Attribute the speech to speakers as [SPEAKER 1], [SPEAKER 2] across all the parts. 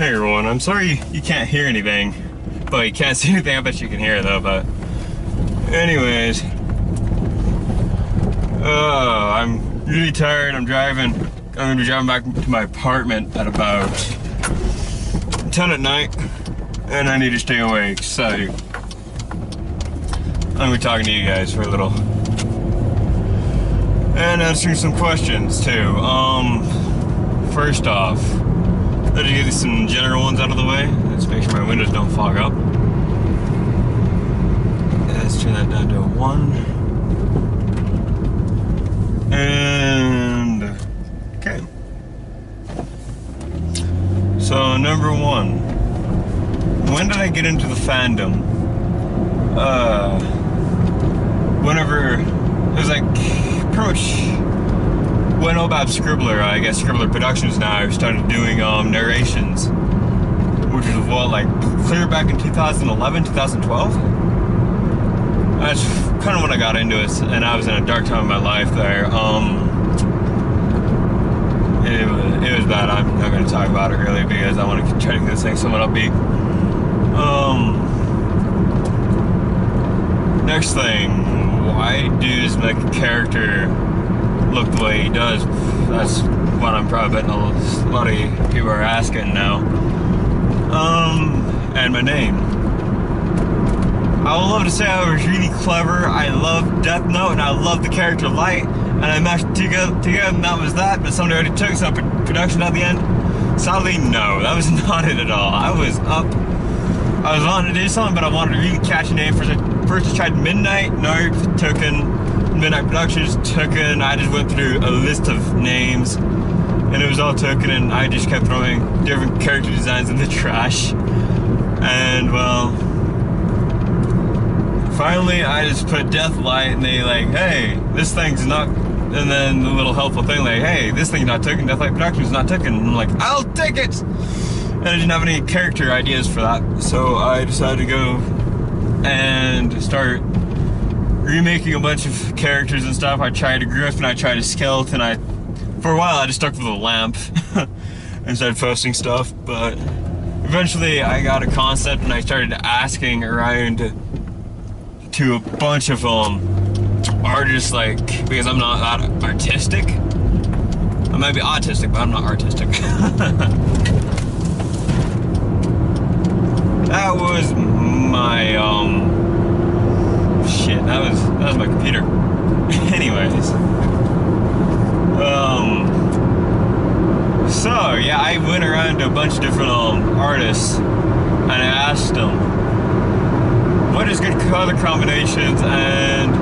[SPEAKER 1] Hey everyone, I'm sorry you can't hear anything, but you can't see anything. I bet you can hear though, but anyways, I'm really tired. I'm gonna be driving back to my apartment at about 10 at night, and I need to stay awake, so I'm gonna be talking to you guys for a little and answering some questions too. First off, let's get some general ones out of the way. Let's make sure my windows don't fog up. Let's turn that down to 1. And okay. So number 1, when did I get into the fandom? Whenever it was like pretty much when Obab Scribbler, I guess Scribbler Productions now, started doing narrations, which was what, like clear back in 2011, 2012. That's kind of when I got into it, and I was in a dark time of my life there. It was bad. I'm not going to talk about it really because I want to try to get this thing somewhat upbeat. Next thing, why does my character look the way he does? That's what I'm probably betting a lot of people are asking now. And my name. I would love to say I was really clever. I love Death Note and I love the character Light, and I mashed it together and that was that, but somebody already took some production at the end. Sadly, no, that was not it at all. I was wanting to do something, but I wanted to really catch a name. First I tried Midnight, nope, taken. Midnight Productions, taken. I just went through a list of names and it was all taken, and I just kept throwing different character designs in the trash. And well, finally I just put Deathlight, and they like, hey, this thing's not, and then the little helpful thing like, hey, this thing's not taken, Deathlight Productions not taken. And I'm like, I'll take it! And I didn't have any character ideas for that, so I decided to go and start remaking a bunch of characters and stuff. I tried a Griffin, I tried a Skeleton. For a while I just stuck with a lamp and started posting stuff, but eventually I got a concept and I started asking around to a bunch of artists, like, because I'm not that artistic. I might be autistic, but I'm not artistic. That was my shit, that was my computer. Anyways, so yeah, I went around to a bunch of different artists and I asked them what is good color combinations, and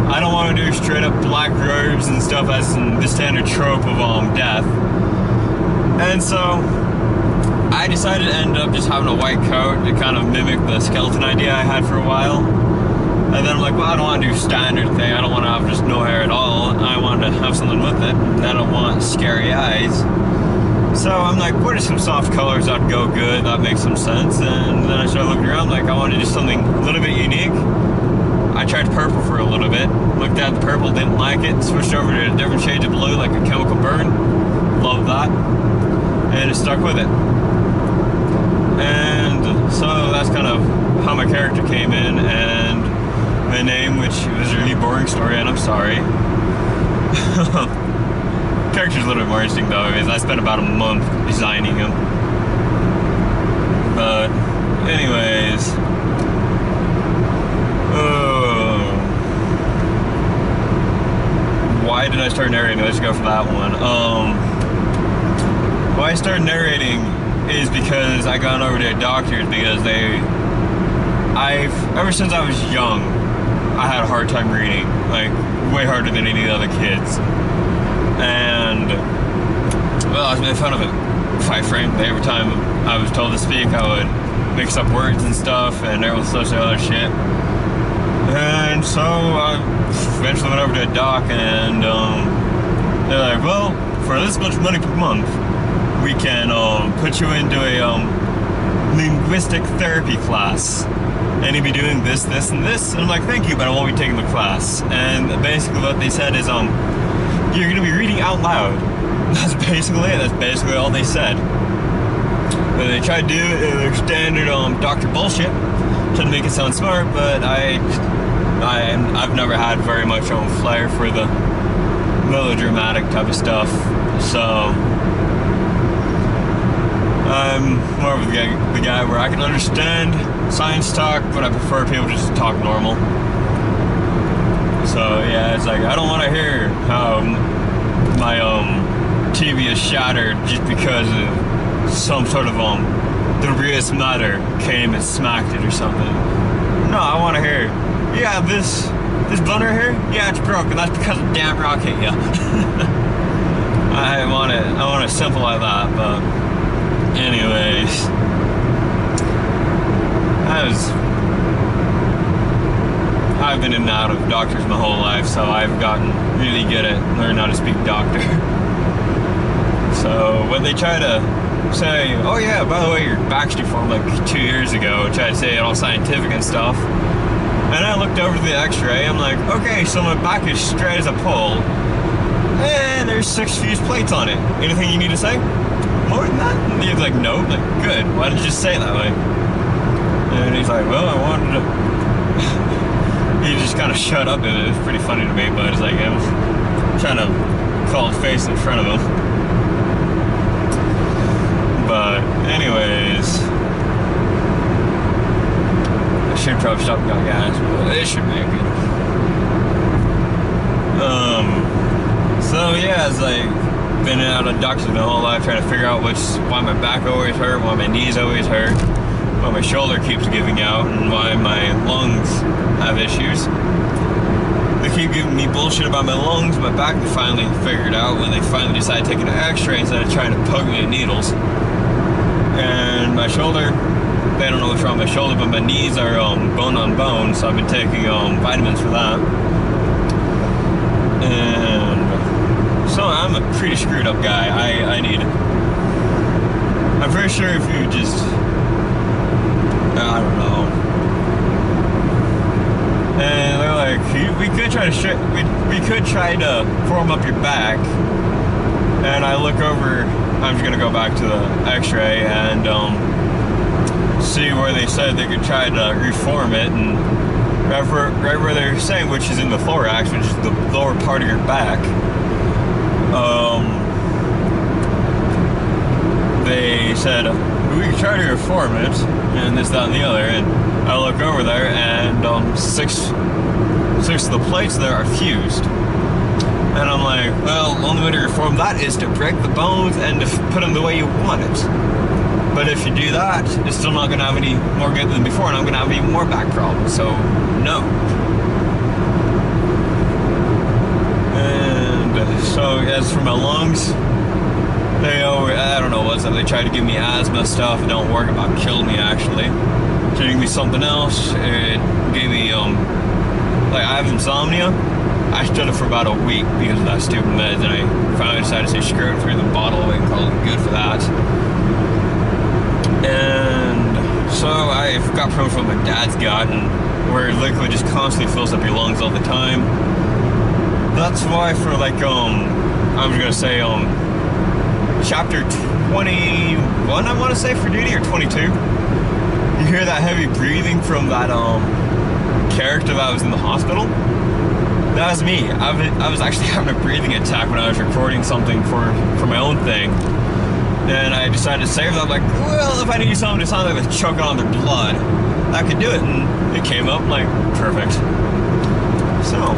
[SPEAKER 1] I don't want to do straight up black robes and stuff as in the standard trope of death. And so I decided to end up just having a white coat to kind of mimic the skeleton idea I had for a while. And then I'm like, well, I don't want to do standard thing. I don't want to have just no hair at all. I want to have something with it. I don't want scary eyes. So I'm like, what are some soft colors that'd go good, that makes some sense? And then I started looking around, like, I wanted to do something a little bit unique. I tried purple for a little bit. Looked at the purple, didn't like it. Switched over to a different shade of blue, like a chemical burn. Love that. And it stuck with it. And so that's kind of how my character came in, and my name, which was a really boring story, and I'm sorry. Character's a little bit more interesting though, because I spent about a month designing him. But anyways, why did I start narrating? Let's go for that one. Why I started narrating is because I got over to doctors, because ever since I was young, I had a hard time reading, like way harder than any of the other kids. And well, I was made fun of it, quite frankly. Every time I was told to speak, I would mix up words and stuff, and there was such other shit. And so I eventually went over to a doc, and they're like, well, for this much money per month, we can put you into a linguistic therapy class, and you'll be doing this, this, and this. And I'm like, thank you, but I won't be taking the class. And basically what they said is, you're gonna be reading out loud. That's basically it. That's basically all they said. But they tried to do their standard doctor bullshit to make it sound smart, but I've never had very much flair for the melodramatic type of stuff, so I'm more of the guy where I can understand science talk, but I prefer people just to talk normal. So yeah, it's like I don't want to hear how my TV is shattered just because of some sort of debris matter came and smacked it or something. No, I want to hear, yeah, this blender here, yeah, it's broken. That's because a damn rock hit you. I want it simple like that. But anyways, I've been in and out of doctors my whole life, so I've gotten really good at learning how to speak doctor. So when they try to say, oh yeah, by the way, your back's deformed like 2 years ago, try to say it all scientific and stuff, and I looked over the x-ray, I'm like, okay, so my back is straight as a pole, and there's 6 fused plates on it. Anything you need to say? More than that? And he's like, no. I'm like, good, why didn't you just say it that way? And he's like, well, I wanted to... He just kind of shut up, and it was pretty funny to me, but it's like, I was trying to call his face in front of him. But anyways, I should probably stop and got gas, but it should make it. So yeah, it's like been out of doctors my whole life trying to figure out why my back always hurt, why my knees always hurt, why my shoulder keeps giving out, and why my lungs have issues. They keep giving me bullshit about my lungs, my back they finally figured out when they finally decided to take an x-ray instead of trying to poke me with needles. And my shoulder, they don't know what's wrong with my shoulder, but my knees are bone on bone, so I've been taking vitamins for that. And so I'm a pretty screwed up guy. I'm pretty sure if you just, I don't know. And they're like, we could try to form up your back. And I look over, I'm just gonna go back to the x-ray and see where they said they could try to reform it, and right where they're saying, which is in the thorax, which is the lower part of your back, they said, we could try to reform it, and this, that, and the other, and I look over there, and six of the plates there are fused. And I'm like, well, the only way to reform that is to break the bones and to put them the way you want it. But if you do that, it's still not going to have any more good than before, and I'm going to have even more back problems, so no. And so as for my lungs, I don't know what's up, they tried to give me asthma stuff, it don't work, about killed me actually. Giving me something else, it gave me, like I have insomnia. I stood it for about a week because of that stupid meds, and I finally decided to say screw it, threw the bottle away and called it good for that. And so I got from what my dad's got, and where liquid just constantly fills up your lungs all the time. That's why for like I'm gonna say chapter 21, I want to say, for duty, or 22. You hear that heavy breathing from that character that was in the hospital. That was me. I was actually having a breathing attack when I was recording something for my own thing. And I decided to save that. I'm like, well, if I need something to sound like they're choking on their blood, I could do it. And it came up, like, perfect. So,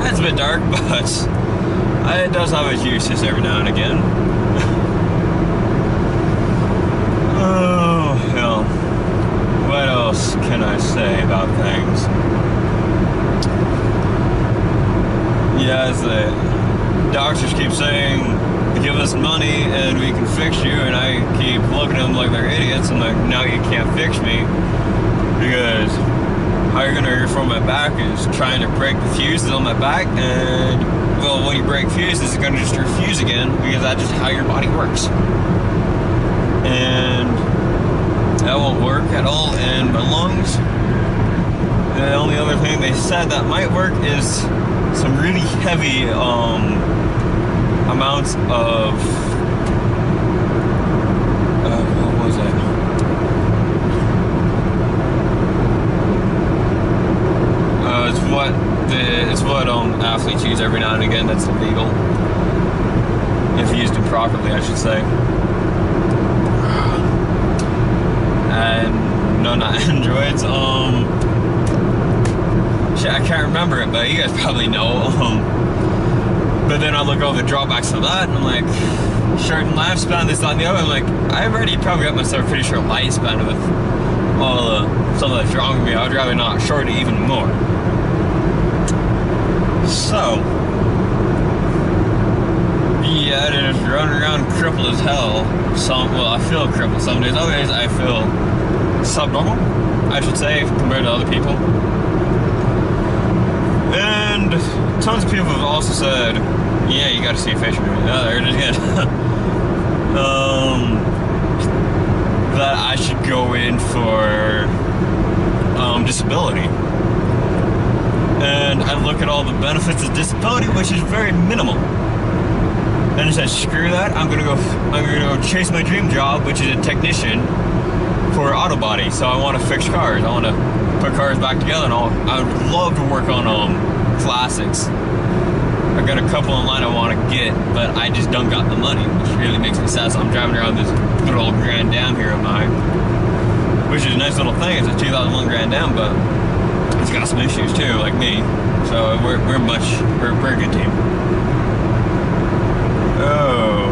[SPEAKER 1] that's a bit dark, but it does have its uses every now and again. Oh, hell. What else can I say about things? Yeah, as the doctors keep saying, give us money and we can fix you, and I keep looking at them like they're idiots. I'm like, no, you can't fix me, because how you're gonna reform my back is trying to break the fuses on my back, and well, when you break fuses, it's gonna just refuse again, because that's just how your body works. And that won't work at all in my lungs. And the only other thing they said that might work is some really heavy amounts of that's illegal. If used improperly, I should say. And no, not androids. Shit, I can't remember it, but you guys probably know. But then I look over the drawbacks of that, and I'm like, short lifespan, this, that, and the other. I'm like, I've already probably got myself a pretty short lifespan with all something that's wrong with me. I'd rather not shorten it even more. So, yeah, I just run around crippled as hell. Well, I feel crippled some days. Other days, I feel subnormal, I should say, compared to other people. And tons of people have also said, yeah, you gotta see a facial movie. Oh, there it is again. That I should go in for disability. And I look at all the benefits of disability, which is very minimal. And I said, screw that, I'm gonna go chase my dream job, which is a technician for auto body. So I want to fix cars. I want to put cars back together and all. I would love to work on classics. I got a couple in line I want to get, but I just don't got the money, which really makes me sad. So I'm driving around this good old Grand Am here of mine, which is a nice little thing. It's a 2001 Grand Am, but it's got some issues too, like me. So we're a good team. Oh,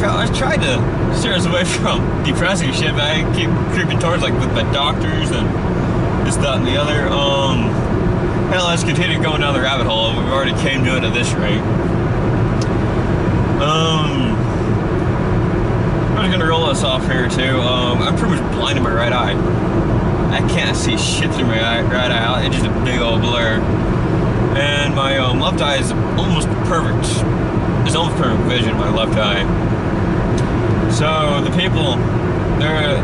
[SPEAKER 1] I tried to steer us away from depressing shit, but I keep creeping towards, like, with my doctors and this, that, and the other. Hell, let's continue going down the rabbit hole. We've already came to it at this rate. I'm just gonna roll us off here too. I'm pretty much blind in my right eye. I can't see shit through my right eye. It's just a big old blur. And my left eye is almost perfect. It's almost perfect vision in my left eye. So the people, they're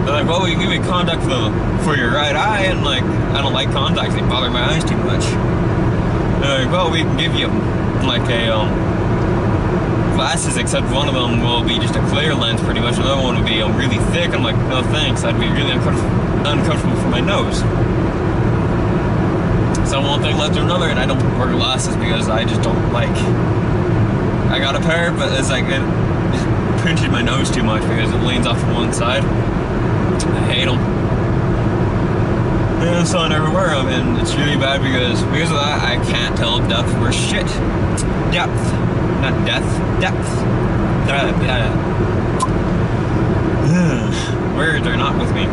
[SPEAKER 1] like, well, we give you contact for your right eye, and like, I don't like contacts, they bother my eyes too much. They're like, well, we can give you like a glasses, except one of them will be just a clear lens pretty much, another one will be really thick. I'm like, no thanks, I'd be really uncomfortable for my nose. So one thing led to another, and I don't wear glasses because I just don't like, I got a pair, but it's like, it just pinches my nose too much because it leans off to one side. I hate them. And so I never wear them, and it's really bad because of that, I can't tell depth or shit. Depth. Not death. Depth. Words are not with me.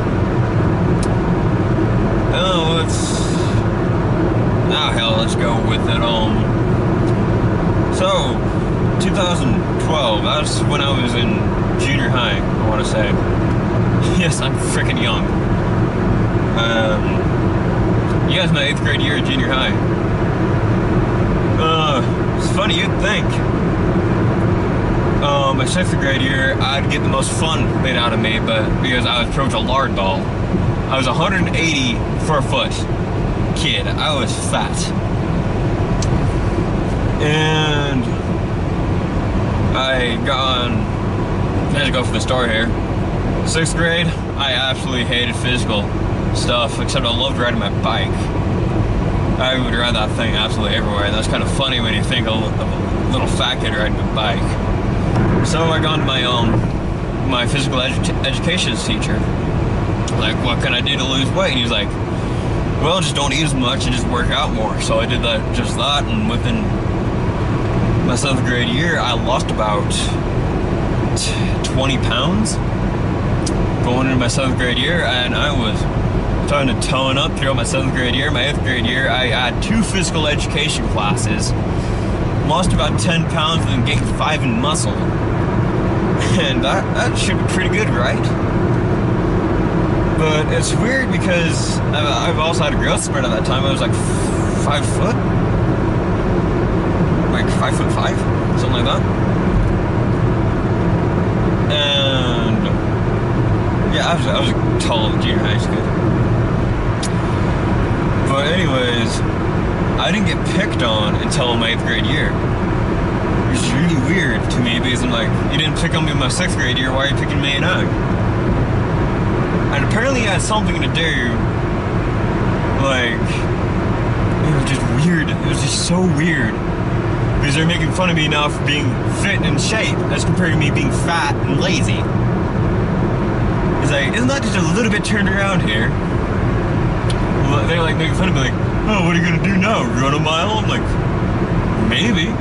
[SPEAKER 1] Oh, hell, let's go with it. So, 2012, that's when I was in junior high, I want to say. Yes, I'm freaking young. You guys, my 8th grade year at junior high. It's funny, you'd think. My 6th grade year, I'd get the most fun made out of me, but because I was pretty much a lard ball. I was 184 foot kid. I was fat. And I had to go for the story here. 6th grade, I absolutely hated physical stuff, except I loved riding my bike. I would ride that thing absolutely everywhere. That's kind of funny when you think of a little fat kid riding a bike. So I gone to my physical education teacher. Like, what can I do to lose weight? And he was like, well, just don't eat as much and just work out more. So I did just that, and within my 7th grade year, I lost about 20 pounds going into my 7th grade year, and I was starting to tone up throughout my 7th grade year. My 8th grade year, I had 2 physical education classes, lost about 10 pounds, and then gained 5 in muscle. And that should be pretty good, right? But it's weird because I've also had a growth spurt at that time. I was like 5 foot? Like 5'5", something like that. And yeah, I was tall in junior high school. But anyways, I didn't get picked on until my 8th grade year. Which is really weird to me because I'm like, you didn't pick on me in my 6th grade year, why are you picking me now? I And apparently it had something to do, like, it was just weird. It was just so weird. Because they're making fun of me now for being fit and in shape as compared to me being fat and lazy. It's like, isn't that just a little bit turned around here? Well, they're like making fun of me, like, oh, what are you gonna do now? Run a mile? I'm like, maybe.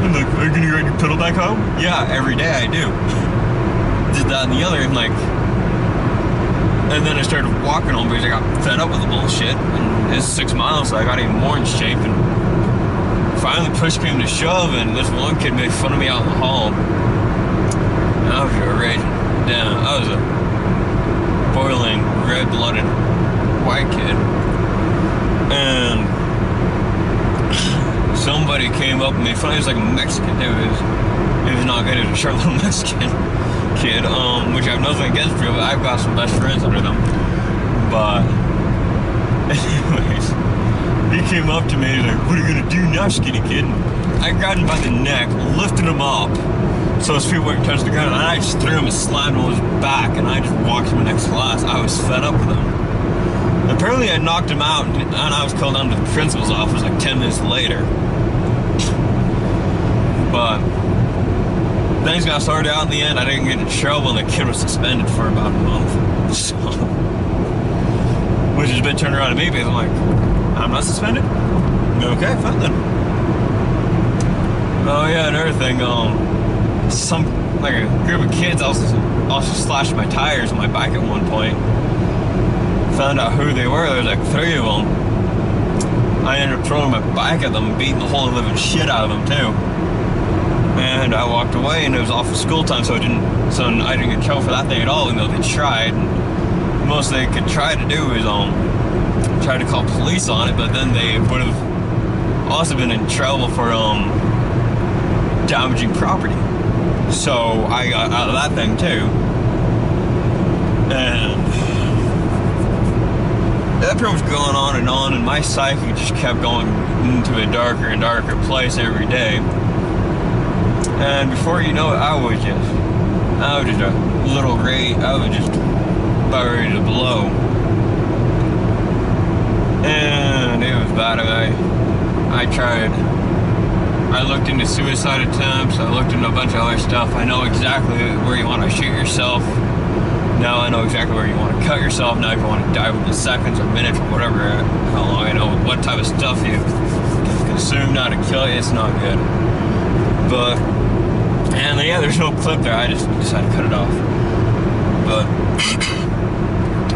[SPEAKER 1] I'm like, are you gonna ride your pedal back home? Yeah, every day I do. Did that and the other, and like, and then I started walking home because I got fed up with the bullshit. And it's 6 miles, so I got even more in shape. And finally, push came to shove, and this one kid made fun of me out in the hall. And I was raging down. I was a boiling, red-blooded white kid. And somebody came up and made fun of me. It was like a Mexican. It was not good. It was a short little Mexican kid, which I have nothing against people, but I've got some best friends under them. But anyways, he came up to me and he's like, what are you gonna do now, skinny kid? I grabbed him by the neck, lifted him up so his feet wouldn't touch the ground, and I just threw him and slammed him on his back, and I just walked to the next class. I was fed up with him. Apparently I knocked him out, and I was called down to the principal's office like 10 minutes later. But things got sorted out in the end. I didn't get in trouble, and the kid was suspended for about a month. So, which has been turned around to me because I'm like, I'm not suspended? Okay, fine then. Oh yeah, another thing, some, like a group of kids also slashed my tires on my bike at one point. Found out who they were. There was like 3 of them. I ended up throwing my bike at them and beating the whole living shit out of them too. And I walked away, and it was off of school time, so I didn't get in trouble for that thing at all, even though they tried. And the most they could try to do is try to call police on it, but then they would have also been in trouble for damaging property. So I got out of that thing too. And that pretty much going on, and my psyche just kept going into a darker and darker place every day. And before you know it, I was just a little gray. I was just about ready to blow. And it was bad. I looked into suicide attempts. I looked into a bunch of other stuff. I know exactly where you want to shoot yourself. Now I know exactly where you want to cut yourself. Now if you want to die within seconds or minutes or whatever, how long, I know what type of stuff you consume now to kill you. It's not good. But, and yeah, there's no clip there. I just decided to cut it off. But,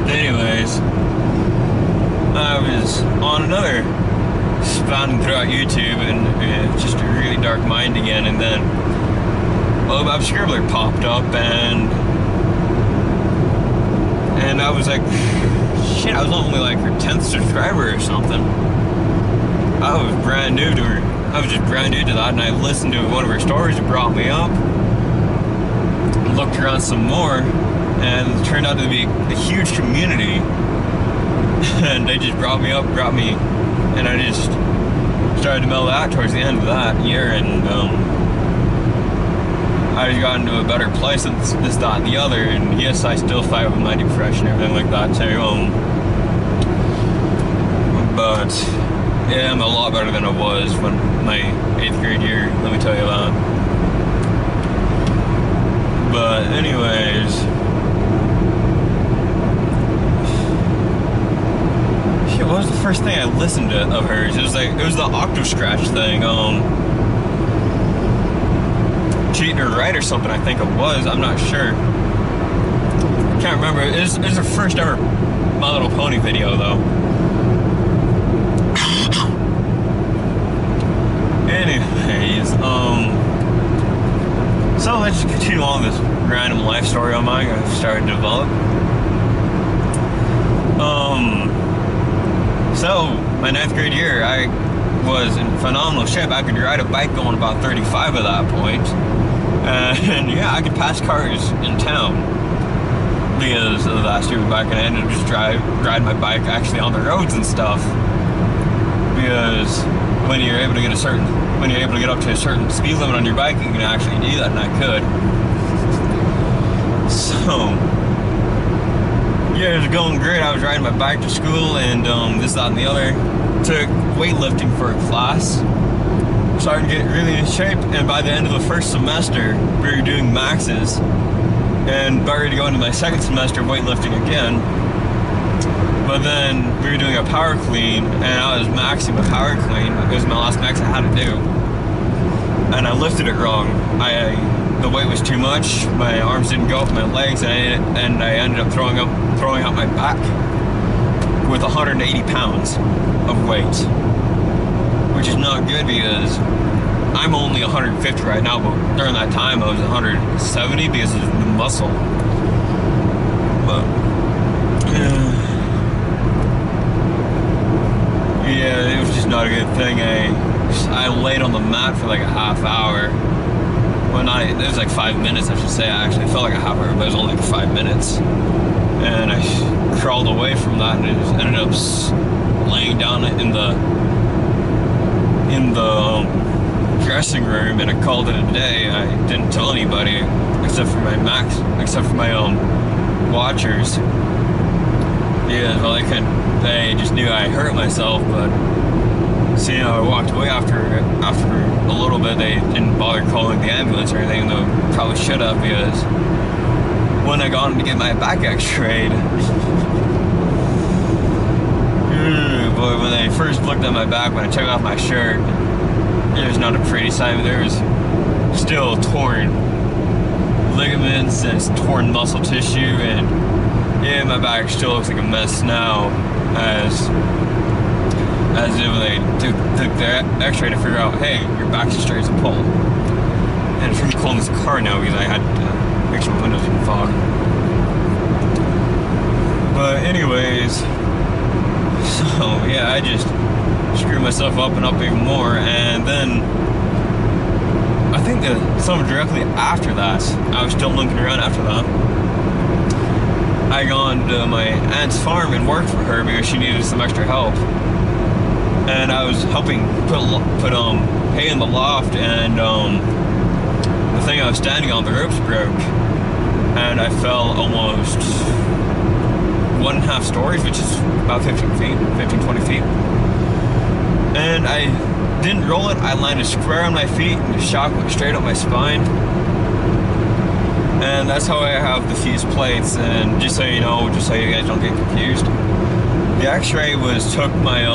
[SPEAKER 1] anyways, I was on another spouting throughout YouTube, and just a really dark mind again, and then Bob Scribbler popped up, and I was like, shit, I was only like her 10th subscriber or something. I was brand new to her. I was just brand new to that, and I listened to one of her stories that brought me up, looked around some more, and it turned out to be a huge community. And they just brought me, and I just started to mellow out towards the end of that year, and I just got into a better place than this, that, and the other, and yes, I still fight with my depression and everything like that too, but yeah, I'm a lot better than I was when my 8th grade year, let me tell you that. But anyways, what was the first thing I listened to of hers? It was the Octo Scratch thing, Cheating or Right or something, I think it was, I'm not sure. Can't remember, it was her first ever My Little Pony video though. Anyways, so let's just continue on this random life story of mine I've started to develop. So, my 9th grade year, I was in phenomenal shape. I could ride a bike going about 35 at that point. And yeah, I could pass cars in town because of that stupid bike, and I ended up just riding my bike actually on the roads and stuff. Because when you're able to get up to a certain speed limit on your bike, you can actually do that, and I could. So, Yeah, it was going great. I was riding my bike to school and this, that, and the other. Took weightlifting for a class. Started getting really in shape, and by the end of the first semester, we were doing maxes. And about ready to go into my second semester of weightlifting again. But then we were doing a power clean, and I was maxing my power clean. It was my last max I had to do. And I lifted it wrong. The weight was too much, my arms didn't go up my legs, and I ended up throwing out my back with 180 pounds of weight, which is not good because I'm only 150 right now, but during that time I was 170 because of the muscle. But yeah, it was just not a good thing. I laid on the mat for like a half hour. Well, it was like 5 minutes, I should say. I actually felt like a half hour, but it was only like 5 minutes. And I crawled away from that, and I just ended up laying down in the dressing room, and I called it a day. I didn't tell anybody except for my watchers. Yeah, well, they just knew I hurt myself, but so, you know, I walked away after a little bit. They didn't bother calling the ambulance or anything, though probably should have, because when I got in to get my back x-rayed, boy, when they first looked at my back, when I took off my shirt, it was not a pretty sight. There was still torn ligaments and torn muscle tissue, and yeah, my back still looks like a mess now, as if they took their x-ray to figure out, hey, your back's as straight as a pole. And it's really cold in this car now because I had to make sure my windows didn't fog. But anyways, so yeah, I just screwed myself up and up even more, and then I think that something directly after that, I was still looking around after that. I gone to my aunt's farm and worked for her because she needed some extra help. And I was helping put hay in the loft, and the thing I was standing on, the ropes broke, and I fell almost 1.5 stories, which is about 15, 20 feet. And I didn't roll it, I landed square on my feet, and the shock went straight up my spine. And that's how I have the fused plates. And just so you know, just so you guys don't get confused, the x-ray took my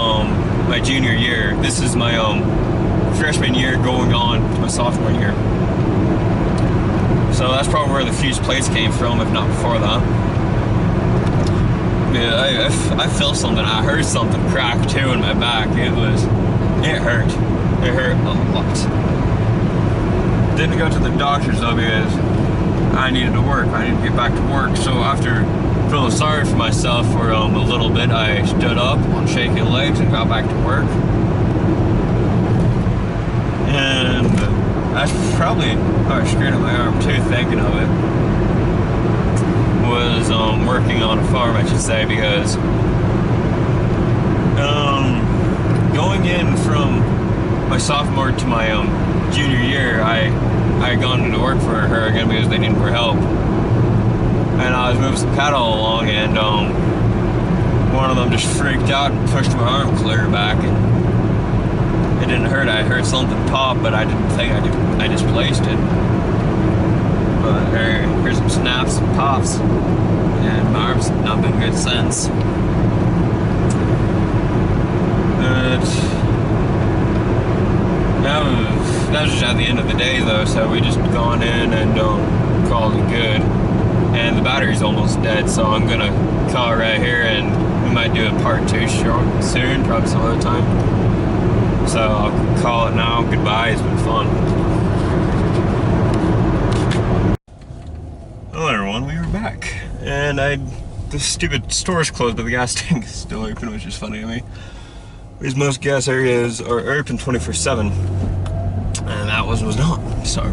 [SPEAKER 1] my junior year. This is my freshman year going on to my sophomore year. So that's probably where the fused plates came from, if not before that. Yeah, I felt something. I heard something crack too in my back. It hurt. It hurt a lot. Didn't go to the doctors though because I needed to work. I needed to get back to work. So after feeling sorry for myself for a little bit, I stood up on shaky legs and got back to work. And that's probably how I screwed up my arm too, thinking of it. Was working on a farm, I should say, because going in from my sophomore to my junior year, I had gone into work for her again because they needed more help. And I was moving some cattle along, and one of them just freaked out and pushed my arm clear back, and it didn't hurt. I heard something pop, but I didn't think I displaced it. But here's some snaps and pops, and my arm's not been good since. But that was just at the end of the day though, so we just gone in and called it good. And the battery's almost dead, so I'm gonna call it right here, and we might do a part 2 soon, probably some other time. So I'll call it now. Goodbye, it's been fun. Hello everyone, we are back. And the stupid store's closed, but the gas tank is still open, which is funny to me. Because most gas areas are open 24/7. And that one was not, so.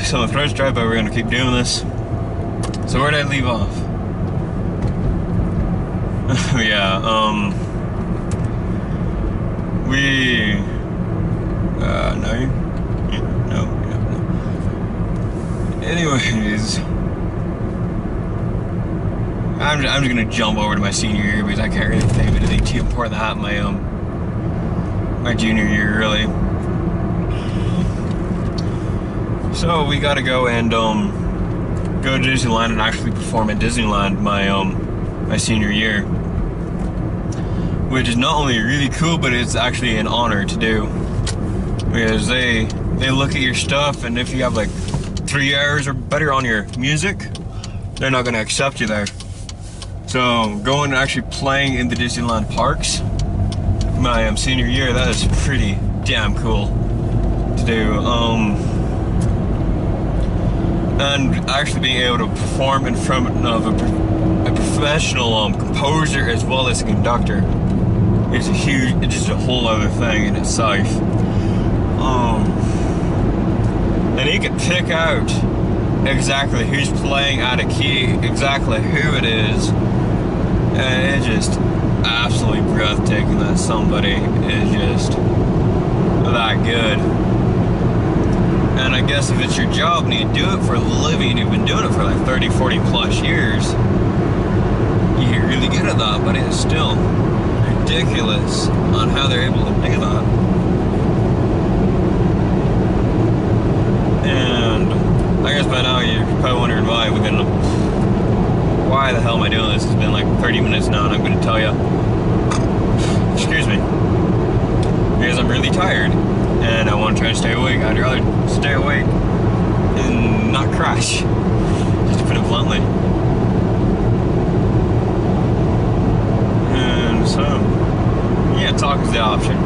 [SPEAKER 1] So if roads drive by, we're gonna keep doing this. So where did I leave off? Yeah, no. Anyways, I'm just gonna jump over to my senior year because I can't really think of anything too important that happened my junior year, really. So we gotta go and go to Disneyland and actually perform at Disneyland my senior year, which is not only really cool, but it's actually an honor to do, because they look at your stuff, and if you have like 3 hours or better on your music, they're not gonna accept you there. So going and actually playing in the Disneyland parks my senior year, that is pretty damn cool to do. And actually being able to perform in front of a professional composer as well as a conductor is it's just a whole other thing in itself. And you can pick out exactly who's playing out of key, exactly who it is, and it's just absolutely breathtaking that somebody is just that good. And I guess if it's your job and you do it for a living and you've been doing it for like 30, 40 plus years, you get really good at that, but it's still ridiculous on how they're able to do that. And I guess by now you're probably wondering why the hell am I doing this? It's been like 30 minutes now and I'm going to tell you. Excuse me. Because I'm really tired and I want to try to stay awake. I'd rather stay awake and not crash, just to put it bluntly. And so, yeah, talk is the option.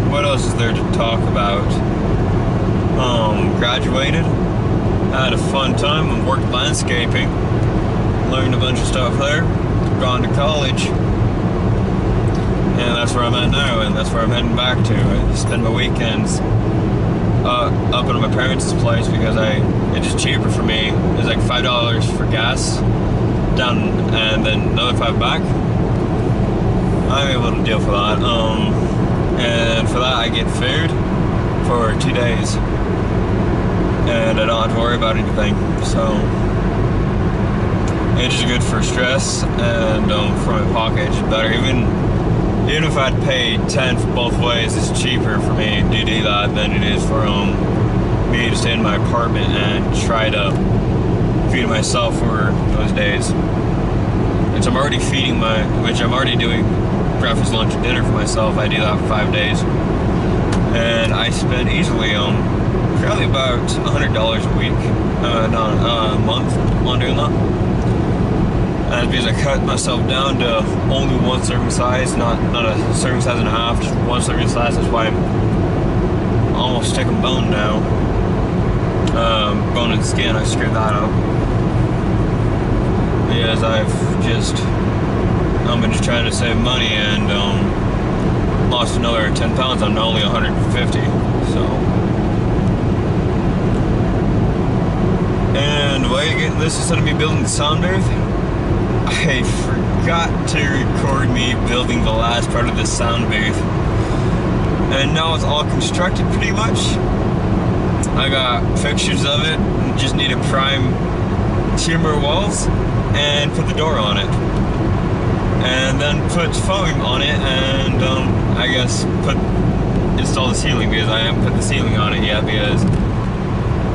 [SPEAKER 1] What else is there to talk about? Graduated, had a fun time and worked landscaping, learned a bunch of stuff there, gone to college, and that's where I'm at now, and that's where I'm heading back to. I spend my weekends up at my parents' place because it's just cheaper for me. It's like $5 for gas down and then another $5 back. I'm able to deal for that. And for that I get food for 2 days. And I don't have to worry about anything, so it's just good for stress and for my pocket. It's better. Even if I'd pay 10 for both ways, it's cheaper for me to do that than it is for me to stay in my apartment and try to feed myself for those days. Which I'm already doing breakfast, lunch, and dinner for myself. I do that for 5 days, and I spend easily probably about $100 a week, a month on doing that. And because I cut myself down to only one serving size, not a serving size and a half, just one serving size. That's why I'm almost stick and bone now. Bone and skin, I screwed that up. Because I'm just trying to save money and lost another 10 pounds. I'm only 150, so. And while you're getting this, instead of me building the sound booth, I forgot to record me building the last part of the sound booth. And now it's all constructed pretty much. I got fixtures of it, just need to prime timber walls and put the door on it. And then put foam on it and I guess install the ceiling, because I haven't put the ceiling on it yet because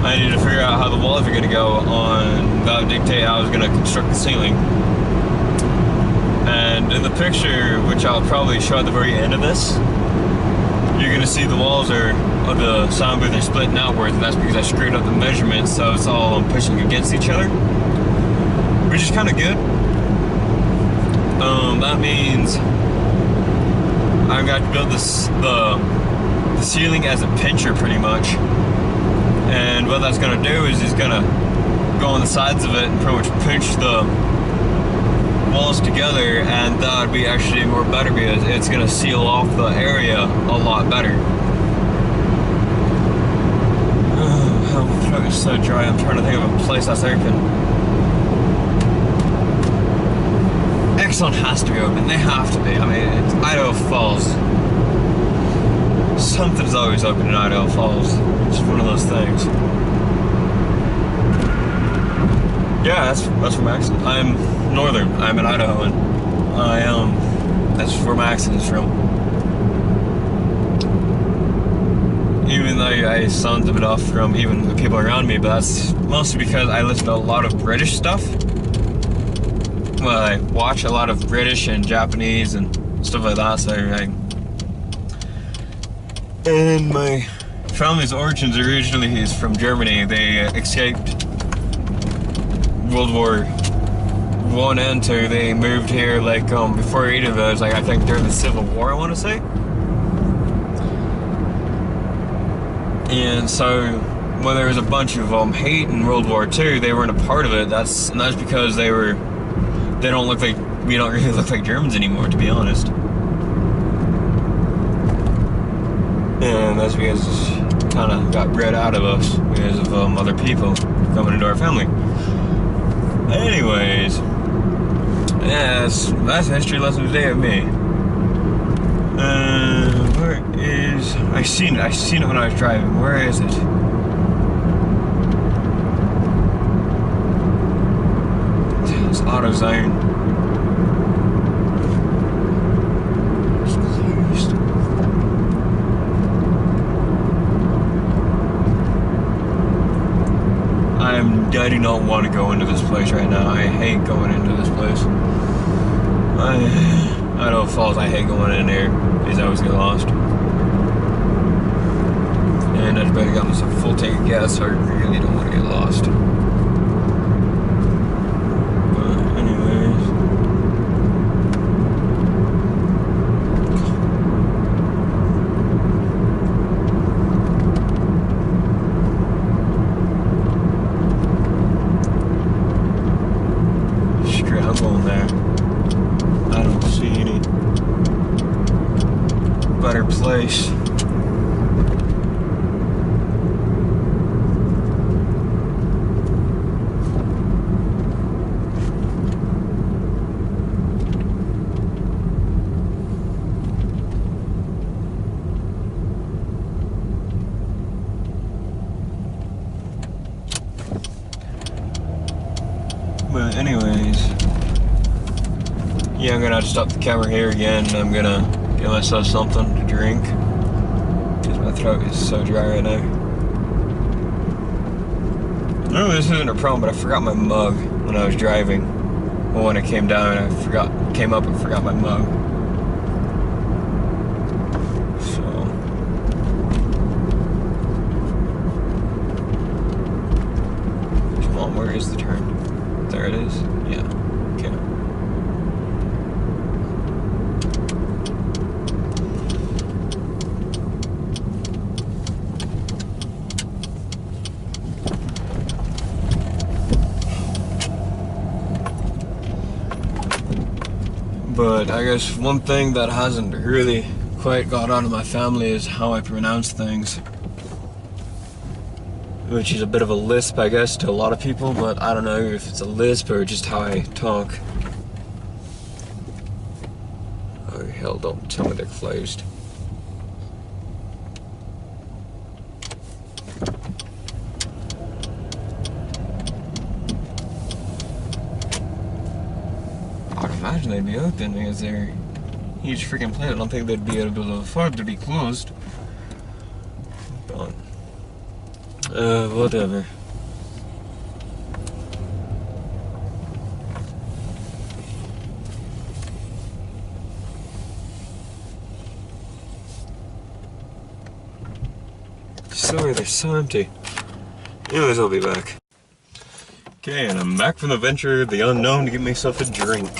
[SPEAKER 1] I need to figure out how the walls are going to go on. That would dictate how I was going to construct the ceiling. And in the picture, which I'll probably show at the very end of this, you're going to see the walls of the sound booth are splitting outwards, and that's because I screwed up the measurements, so it's all pushing against each other, which is kind of good. That means I've got to build the ceiling as a pincher pretty much. And what that's going to do is it's going to go on the sides of it and pretty much pinch the walls together, and that would be actually more better because it's going to seal off the area a lot better. Oh, my throat is so dry. I'm trying to think of a place that's open. Exxon has to be open. They have to be. I mean, it's Idaho Falls. Something's always open in Idaho Falls. It's one of those things. Yeah, that's where my accent. I'm northern. I'm an Idahoan. That's where my accent is from. Even though I sound a bit off from even the people around me, but that's mostly because I listen to a lot of British stuff. Well, I watch a lot of British and Japanese and stuff like that, so and my family's origins originally is from Germany. They escaped World War I and II. They moved here like before either of those, like I think during the Civil War, I want to say. And so when there was a bunch of hate in World War II, they weren't a part of it. That's because we don't really look like Germans anymore, to be honest. And that's because it kind of got bred out of us because of other people coming into our family. Anyways, yeah, that's history lesson today of me. Where is... I seen it when I was driving. Where is it? It's AutoZone. It's closed. I do not want to go into this place right now. I hate going into this place. Idaho Falls, I hate going in there because I always get lost. And I just better got myself a full tank of gas, so I really don't want to get lost. But anyways. Scramble there. I don't see any better place. But anyways, yeah, I'm gonna have to stop the camera here again. I'm gonna get myself something to drink because my throat is so dry right now. No, this isn't a problem, but I forgot my mug when I was driving. Well, when I came down, came up and forgot my mug. So, come on, where is the turn? There it is. Yeah. Okay. But I guess one thing that hasn't really quite got out of my family is how I pronounce things. Which is a bit of a lisp, I guess, to a lot of people, but I don't know if it's a lisp or just how I talk. Oh hell, don't tell me they're closed. I'd imagine they'd be open because they're a huge freaking place. I don't think they'd be able to afford to be closed. But whatever. Sorry, they're so empty. Anyways, I'll be back. Okay, and I'm back from the venture of the unknown to get myself a drink.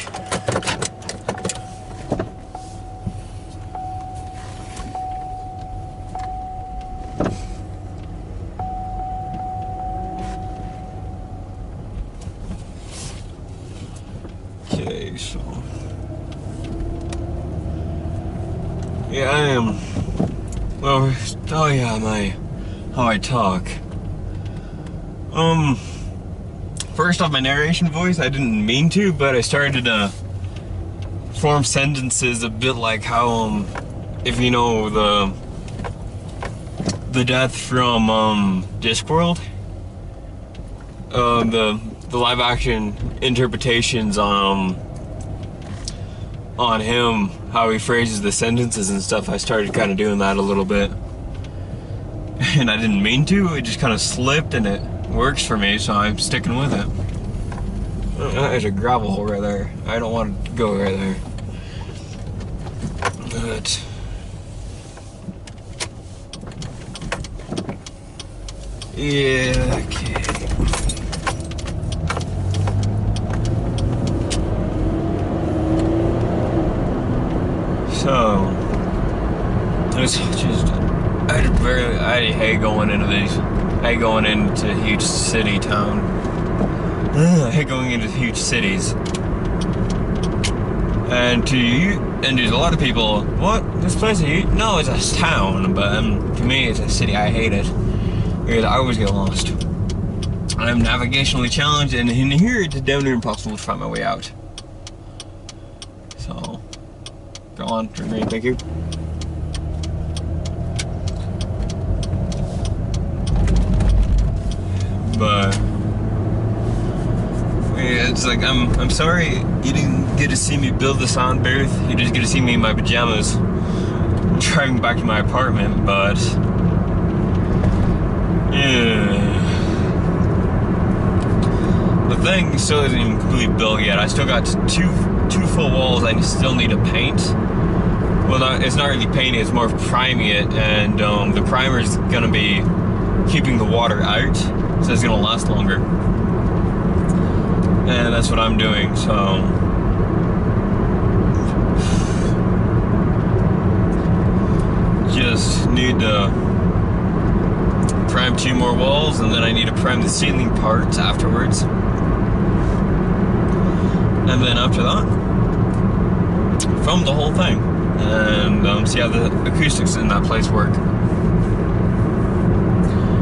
[SPEAKER 1] Okay, so yeah, I am. Well, oh yeah, how I talk. First off, my narration voice, I didn't mean to, but I started form sentences a bit like how if you know the death from Discworld, the live action interpretations on him, how he phrases the sentences and stuff. I started kind of doing that a little bit, and I didn't mean to. It just kind of slipped, and it works for me, so I'm sticking with it. There's a gravel hole right there. I don't want to go right there. But yeah, okay. So it's just I hate going into these. I hate going into huge city town. I hate going into huge cities. And to you, and there's a lot of people, what? This place? No, it's a town, but to me, it's a city. I hate it because I always get lost. I'm navigationally challenged, and in here it's damn near impossible to find my way out. So, go on, turn green, thank you. But it's like I'm sorry you didn't get to see me build the sound booth. You just get to see me in my pajamas driving back to my apartment. But yeah, the thing still isn't even completely built yet. I still got two full walls I still need to paint. Well, it's not really painting, it's more priming it, and the primer is gonna be keeping the water out, so it's gonna last longer. And that's what I'm doing, so just need to prime 2 more walls, and then I need to prime the ceiling part afterwards. And then after that, film the whole thing and see how the acoustics in that place work.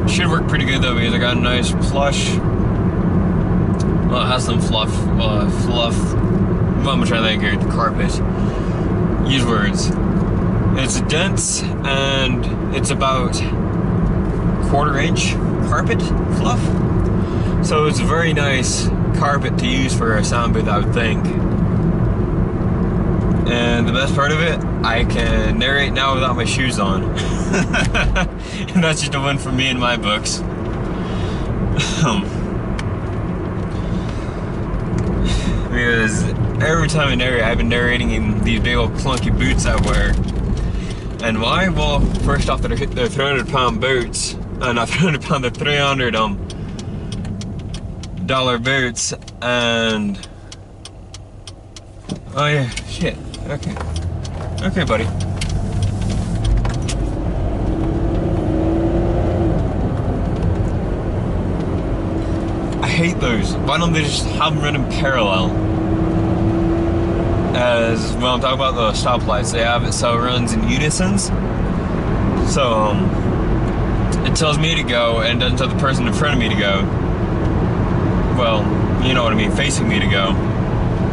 [SPEAKER 1] Should work pretty good though, because I got a nice plush. Well, it has some fluff. What am I trying to think here? Carpet. Use words. It's dense and it's about 1/4 inch carpet fluff. So it's a very nice carpet to use for a sound booth, I would think. And the best part of it, I can narrate now without my shoes on. And that's just a win for me in my books. Because every time I narrate, I've been narrating in these big old clunky boots I wear. And why? Well, first off, they're 300-pound boots. Not 300-pound, they're $300 boots. And oh yeah, shit. Okay. Okay, buddy. I hate those. Why don't they just have them running parallel? As when I'm talking about the stoplights, they have it so it runs in unisons. So it tells me to go and doesn't tell the person in front of me to go. Well, you know what I mean, facing me to go.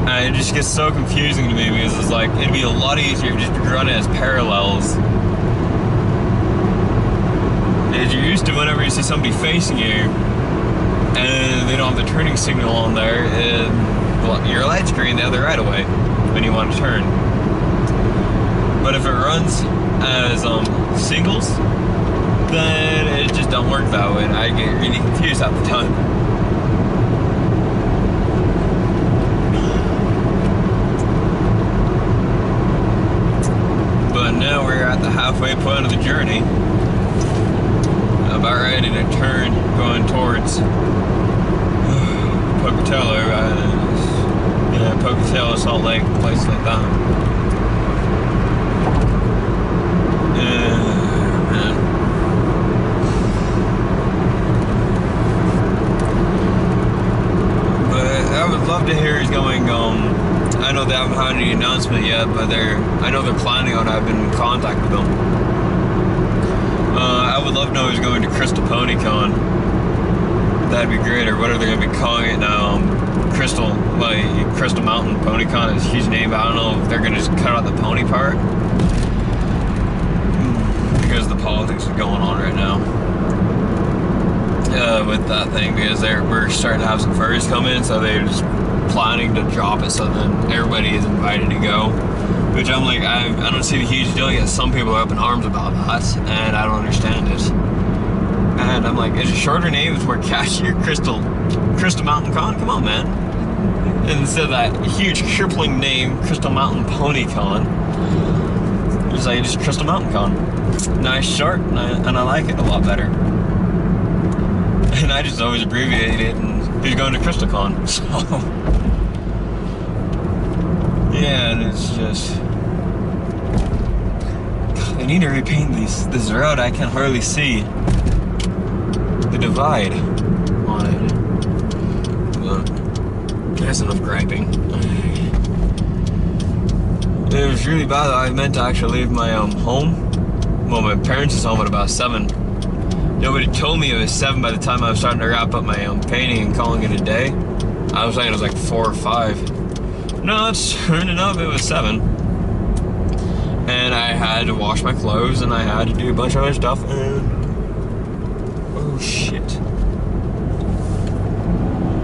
[SPEAKER 1] And it just gets so confusing to me because it's like, it'd be a lot easier just to run it as parallels. As you're used to whenever you see somebody facing you and they don't have the turning signal on there, well, your light's green, the other right away when you want to turn. But if it runs as singles, then it just don't work that way. I get really confused at the time. Now we're at the halfway point of the journey. About ready to turn, going towards Pocatello. Yeah, Pocatello, Salt Lake, places like that. Man. But I would love to hear he's going. I know they haven't had any announcement yet, but I know they're planning on it. I've been in contact with them. I would love to know who's going to Crystal Pony Con. That'd be great, or what are they going to be calling it now? Crystal Mountain PonyCon is a huge name, but I don't know if they're gonna just cut out the pony part because the politics are going on right now with that thing, because we're starting to have some furries come in, so they're just planning to drop it so then everybody is invited to go, which I'm like, I don't see the huge deal yet. Some people are up in arms about that, and I don't understand it. And I'm like, it's a shorter name, it's more catchier. Crystal Mountain Con, come on, man. And instead of that huge crippling name, Crystal Mountain Pony Con, it's like just Crystal Mountain Con. Nice, short, and I like it a lot better. And I just always abbreviate it, and he's going to Crystal Con, so. Yeah, and it's just, God, they need to repaint this road. I can hardly see the divide on it. But that's enough griping. It was really bad. I meant to actually leave my home, well, my parents' home at about 7. Nobody told me it was 7 by the time I was starting to wrap up my painting and calling it a day. I was thinking it was like 4 or 5. No, it's turning up, it was 7. And I had to wash my clothes, and I had to do a bunch of other stuff, and oh shit,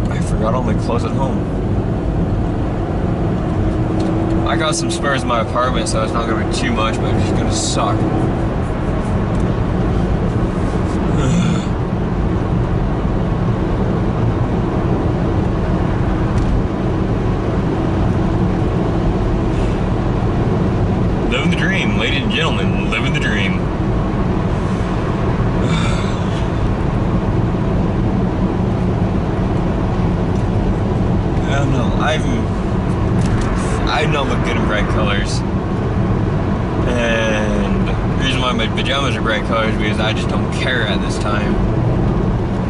[SPEAKER 1] I forgot all my clothes at home. I got some spares in my apartment, so it's not gonna be too much, but it's just gonna suck. Living the dream, ladies and gentlemen, living the dream. I don't know, I don't look good in bright colors. And the reason why my pajamas are bright colors is because I just don't care at this time.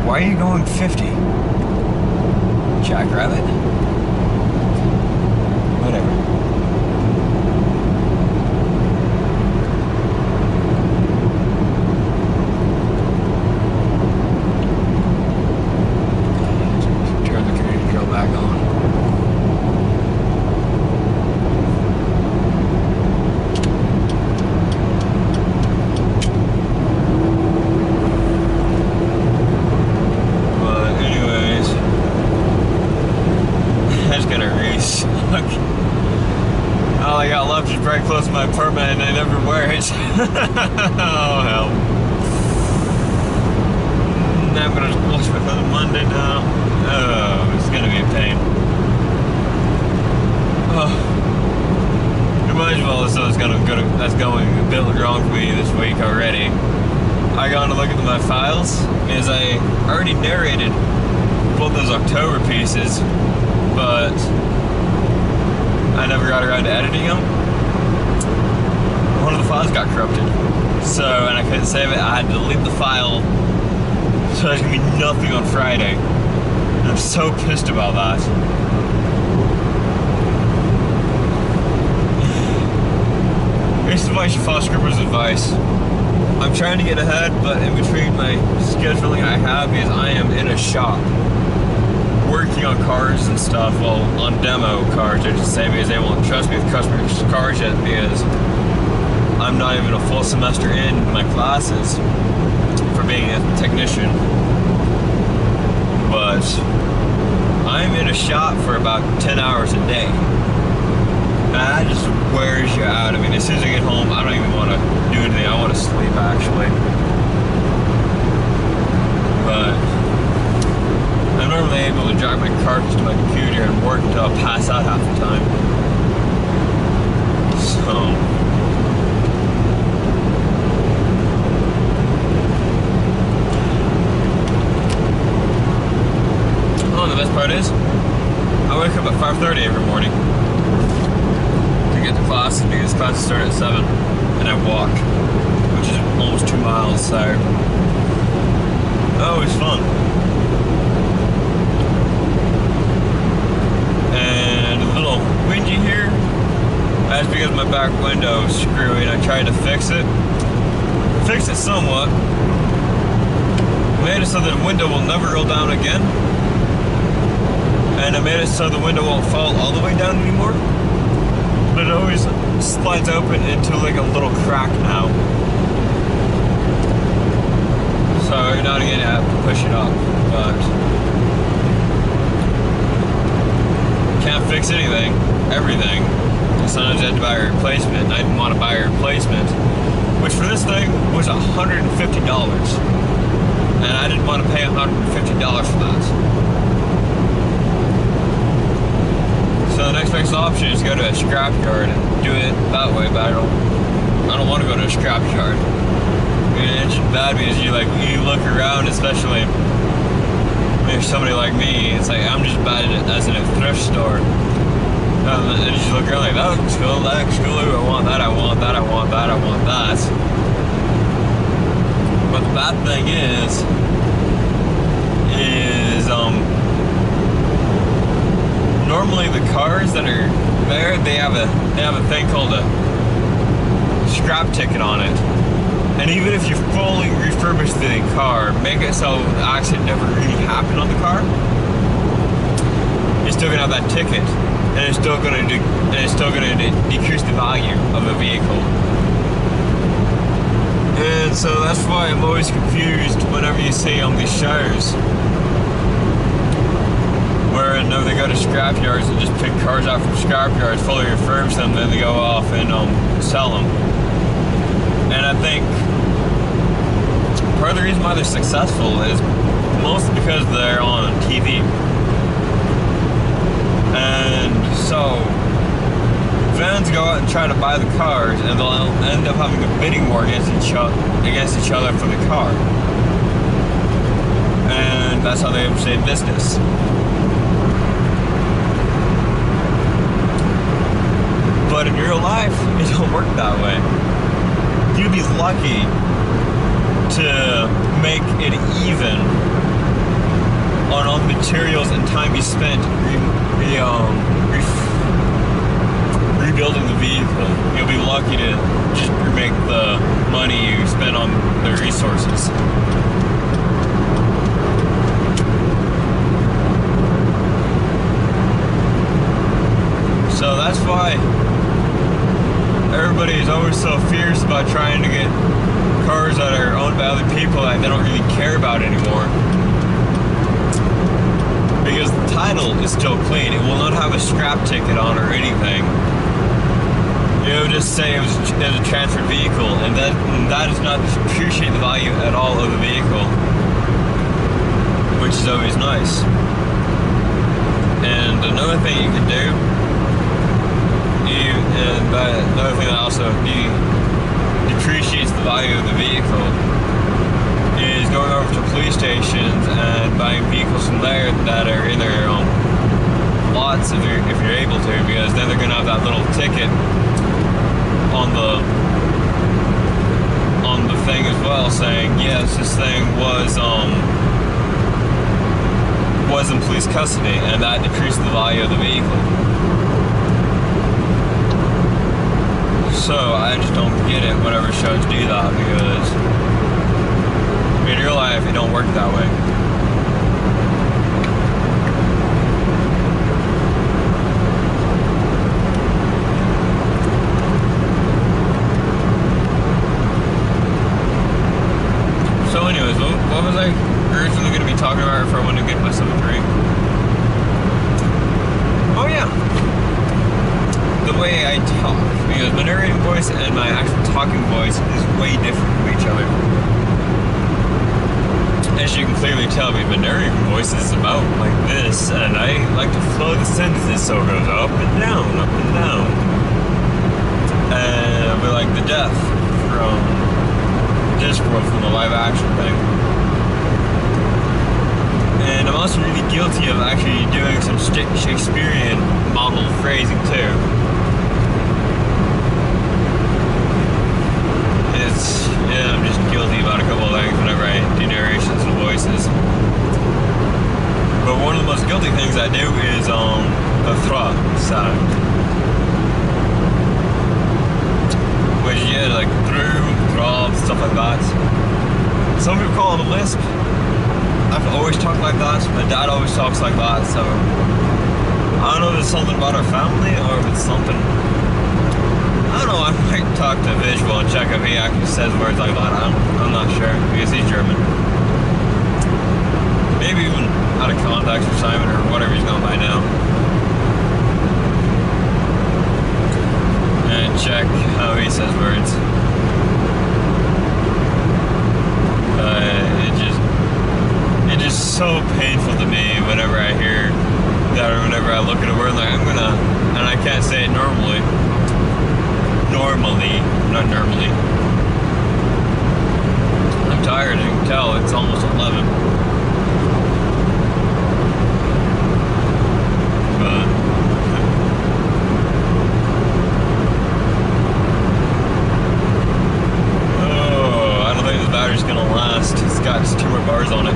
[SPEAKER 1] Why are you going 50? Jackrabbit? Whatever. All I got left is very close to my apartment, and I never wear it. Oh hell. Now I'm gonna wash my clothes on Monday now. Oh, it's gonna be a pain. Oh. Reminds me of all the stuff that's going a bit wrong for me this week already. I got to look at my files, because I already narrated both those October pieces, but I never got around to editing them. One of the files got corrupted. So, and I couldn't save it. I had to delete the file. So there's gonna be nothing on Friday. And I'm so pissed about that. This is why you should follow Scripper's advice. I'm trying to get ahead, but in between my scheduling I have is I am in a shop working on cars and stuff, well, on demo cars, they're just saying because they won't trust me with customers' cars yet, because I'm not even a full semester in my classes for being a technician. But I'm in a shop for about 10 hours a day. And that just wears you out. I mean, as soon as I get home, I don't even want to do anything. I want to sleep, actually. But I'm normally able to drive my car to my computer and work until I pass out half the time. So, oh, and the best part is, I wake up at 5:30 every morning to get to classes, because classes start at 7, and I walk, which is almost 2 miles, so oh, it's fun. And a little windy here. That's because my back window is screwy. I tried to fix it. Fixed it somewhat. Made it so that the window will never roll down again. and I made it so the window won't fall all the way down anymore, but it always slides open into like a little crack now. So now and again I have to push it up, but can't fix everything. Sometimes I had to buy a replacement. I didn't want to buy a replacement, which for this thing was $150, and I didn't want to pay $150 for that. So the next best option is to go to a scrapyard and do it that way, but I don't want to go to a scrapyard. It's bad because you look around, especially if you're somebody like me. It's like I'm just bad as in a thrift store. And you just look around like, that looks cool, that looks cool, I want that, I want that, I want that, I want that. But the bad thing is normally the cars that are there, they have a thing called a scrap ticket on it. And even if you fully refurbish the car, make it so the accident never really happened on the car, you're still gonna have that ticket, and it's still gonna decrease the value of the vehicle. And so that's why I'm always confused whenever you see these shows where they go to scrapyards and just pick cars out from scrapyards, fully refurbish them, then they go off and sell them. And I think part of the reason why they're successful is mostly because they're on TV. And so fans go out and try to buy the cars, and they'll end up having a bidding war against each other for the car. And that's how they stay in business. But in real life, it don't work that way. You'd be lucky to make it even on all the materials and time you spent rebuilding the vehicle. You'll be lucky to just make the money you spend on the resources. So that's why everybody is always so fierce about trying to get cars that are owned by other people that they don't really care about anymore. Because the title is still clean. It will not have a scrap ticket on or anything. It will just say it was a transferred vehicle, and that does not appreciate the value at all of the vehicle, which is always nice. And another thing you can do, another thing that also depreciates the value of the vehicle, is going over to police stations and buying vehicles from there that are in their lots if you're able to, because then they're going to have that little ticket on the thing as well, saying yes, this thing was in police custody, and that decreased the value of the vehicle. So I just don't get it whenever shows do that, because in real life it don't work that way. So anyways, what was I originally going to be talking about if I wanted to get myself a drink? Oh yeah, the way I talk, because my narrating voice and my actual talking voice is way different from each other. As you can clearly tell, my narrating voice is about like this, and I like to flow the sentences so it goes up and down, up and down. But like the death from Discworld, from the live action thing. And I'm also really guilty of actually doing some Shakespearean model phrasing too. I'm just guilty about a couple of things whenever I do narrations and voices. But one of the most guilty things I do is the thra sound. Which, yeah, like through, throb, stuff like that. Some people call it a lisp. I've always talked like that. My dad always talks like that, so I don't know if it's something about our family or if it's something. I don't know. I might talk to Visual and check if he actually says words like that. I'm not sure because he's German. Maybe even out of context or Simon or whatever he's going by now. And check how he says words. It's just so painful to me whenever I hear that or whenever I look at a word like and I can't say it normally. Not normally. I'm tired, you can tell, it's almost 11. But I don't think the battery's gonna last. It's got just 2 more bars on it.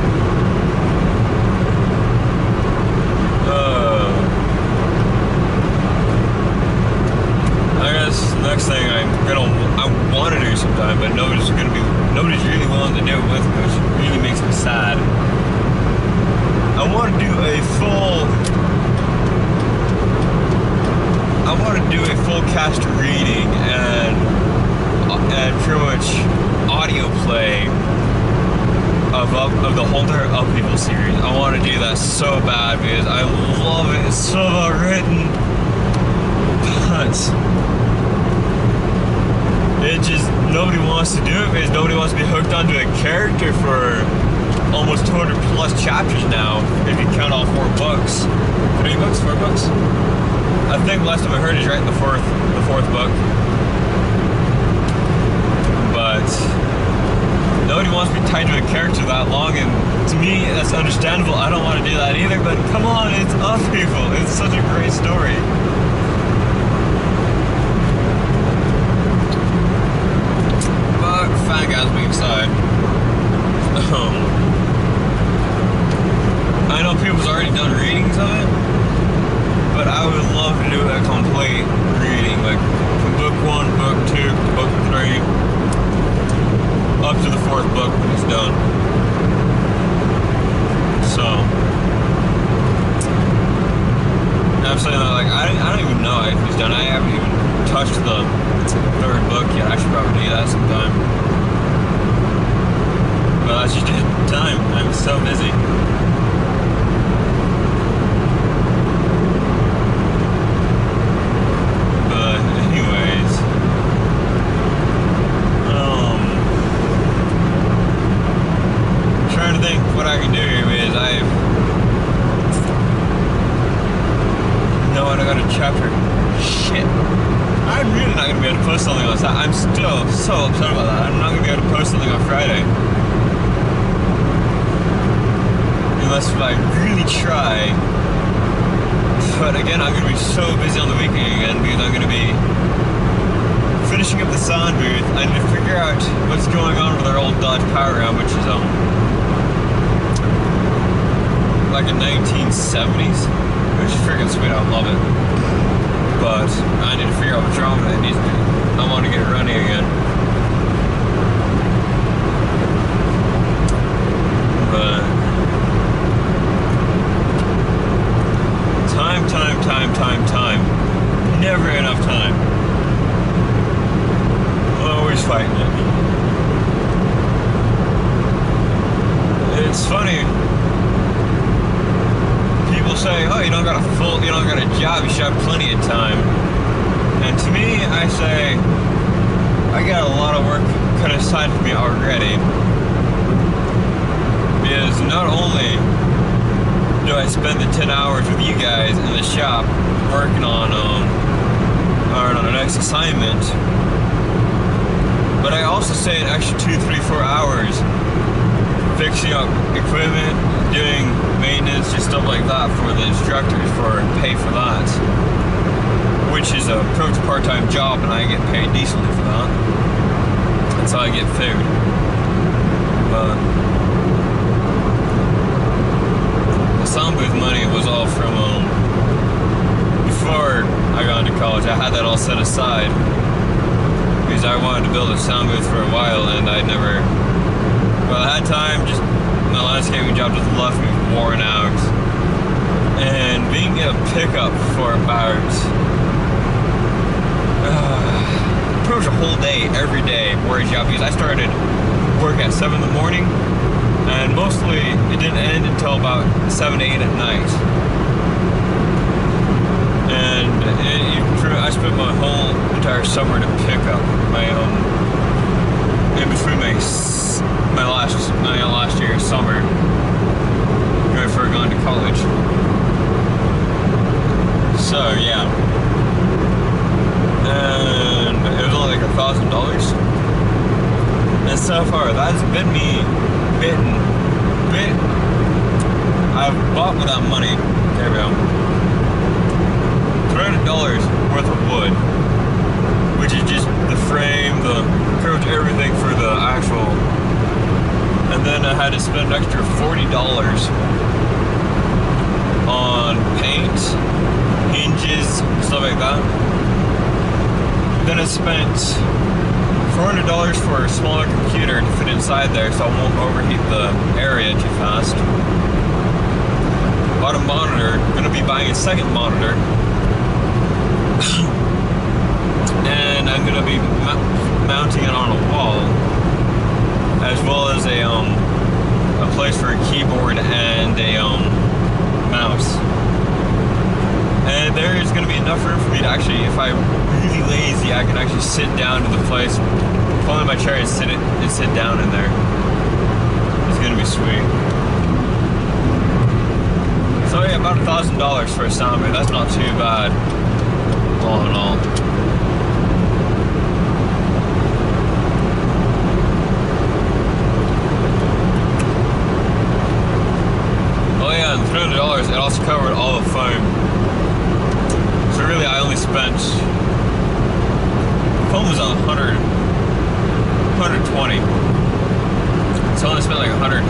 [SPEAKER 1] I guess next thing I want to do sometime, but nobody's really willing to do it with me, which really makes me sad. I want to do a full cast reading and pretty much audio play of the whole entire Upheaval series. I want to do that so bad because I love it. It's so well written, but it just, nobody wants to do it because nobody wants to be hooked onto a character for almost 200 plus chapters now, if you count all 4 books. 3 books? 4 books? I think last time I heard he's writing the fourth book. But nobody wants to be tied to a character that long, and to me, that's understandable. I don't want to do that either, but come on, it's Upheaval. It's such a great story. But fangasming aside, I know people's already done readings of it, but I would love to do a complete reading, like from book 1, book 2, to book 3, up to the 4th book when it's done. So, I'm saying that, like, I don't even know if he's done. I haven't even touched the 3rd book yet. I should probably do that sometime. But that's just time. I'm so busy. But anyways, trying to think what I can do here is I got a chapter. Shit. I'm really not gonna be able to post something on that. I'm still so upset about that. I'm not gonna be able to post something on Friday. Unless I really try. But again, I'm going to be so busy on the weekend again because I'm going to be finishing up the sound booth. I need to figure out what's going on with our old Dodge Power Ram, which is like a 1970s, which is freaking sweet. I love it. But I need to figure out what's wrong with it. I want to get it running again. But time. Never enough time. Always fighting it. It's funny. People say, oh, you don't got a job, you should have plenty of time. And to me, I say, I got a lot of work cut aside for me already. Because not only do I spend the 10 hours with you guys in the shop working on the next assignment, but I also stay an extra 2, 3, 4 hours fixing up equipment, doing maintenance, just stuff like that for the instructors for pay for that, which is a pretty much part-time job, and I get paid decently for that. That's how I get food. But the sound booth money was all from before I got into college. I had that all set aside because I wanted to build a sound booth for a while, and I never. Well, at that time, just my landscaping job just left me worn out, and being in a pickup for about pretty much a whole day, every day, mortgage job, because I started work at 7 in the morning, and mostly it didn't end until about 7, 8 at night. And I spent my whole entire summer to pick up my in between my last year of summer before going to college. So yeah, and it was only like $1,000. And so far, that's been me I've bought with that money. There we go. $300 worth of wood, which is just the frame, the pretty much everything for the actual. And then I had to spend an extra $40 on paint, hinges, stuff like that. Then I spent $400 for a smaller computer to fit inside there so I won't overheat the area too fast. Bought a monitor, gonna be buying a second monitor. And I'm gonna be mounting it on a wall, as well as a place for a keyboard and a mouse. And there is going to be enough room for me to actually, if I'm really lazy, I can actually sit down to the place, pull in my chair and sit down in there. It's going to be sweet. So yeah, about $1,000 for a soundbar. That's not too bad, all in all. Oh yeah, and $300, it also covered all the foam. So really, I only spent, foam was on 120. So I only spent like 180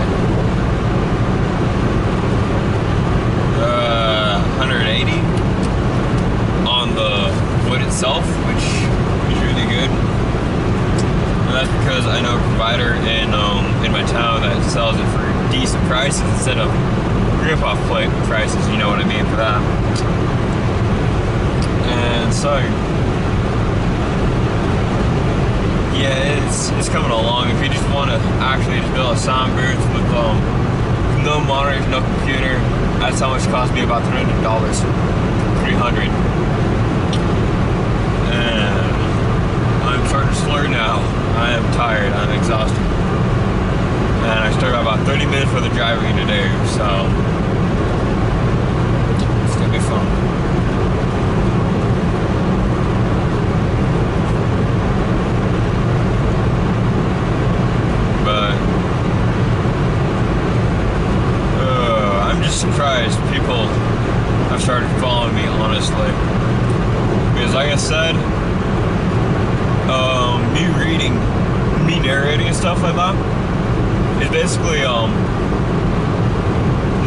[SPEAKER 1] on the wood itself, which is really good. And that's because I know a provider in my town that sells it for decent prices instead of rip-off plate prices. You know what I mean for that. And so, yeah, it's coming along. If you just want to actually just build a sound booth with no monitors, no computer, that's how much it cost me, about $300. $300. And I'm starting to slur now. I am tired. I'm exhausted. And I started about 30 minutes for the driving today, so it's gonna be fun. Surprised people have started following me, honestly, because like I said, me narrating and stuff like that is basically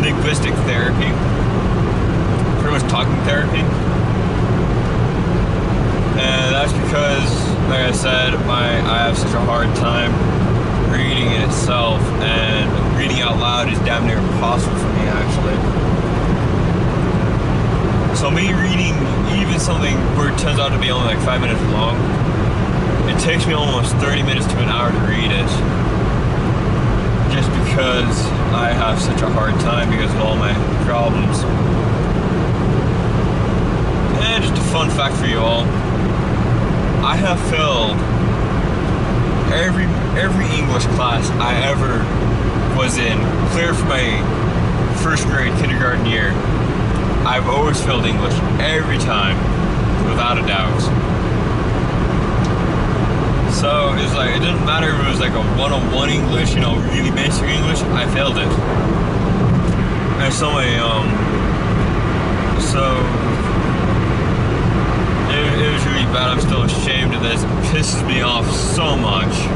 [SPEAKER 1] linguistic therapy, pretty much talking therapy. And that's because, like I said, I have such a hard time reading it itself, and reading out loud is damn near impossible for me, actually. So me reading even something where it turns out to be only like 5 minutes long, it takes me almost 30 minutes to an hour to read it, just because I have such a hard time because of all my problems. And just a fun fact for you all, I have failed every English class I ever was in, clear for my first grade kindergarten year. I've always failed English, every time, without a doubt. So it's like, it didn't matter if it was like a 101 English, you know, really basic English, I failed it. And so it was really bad. I'm still ashamed of this. It pisses me off so much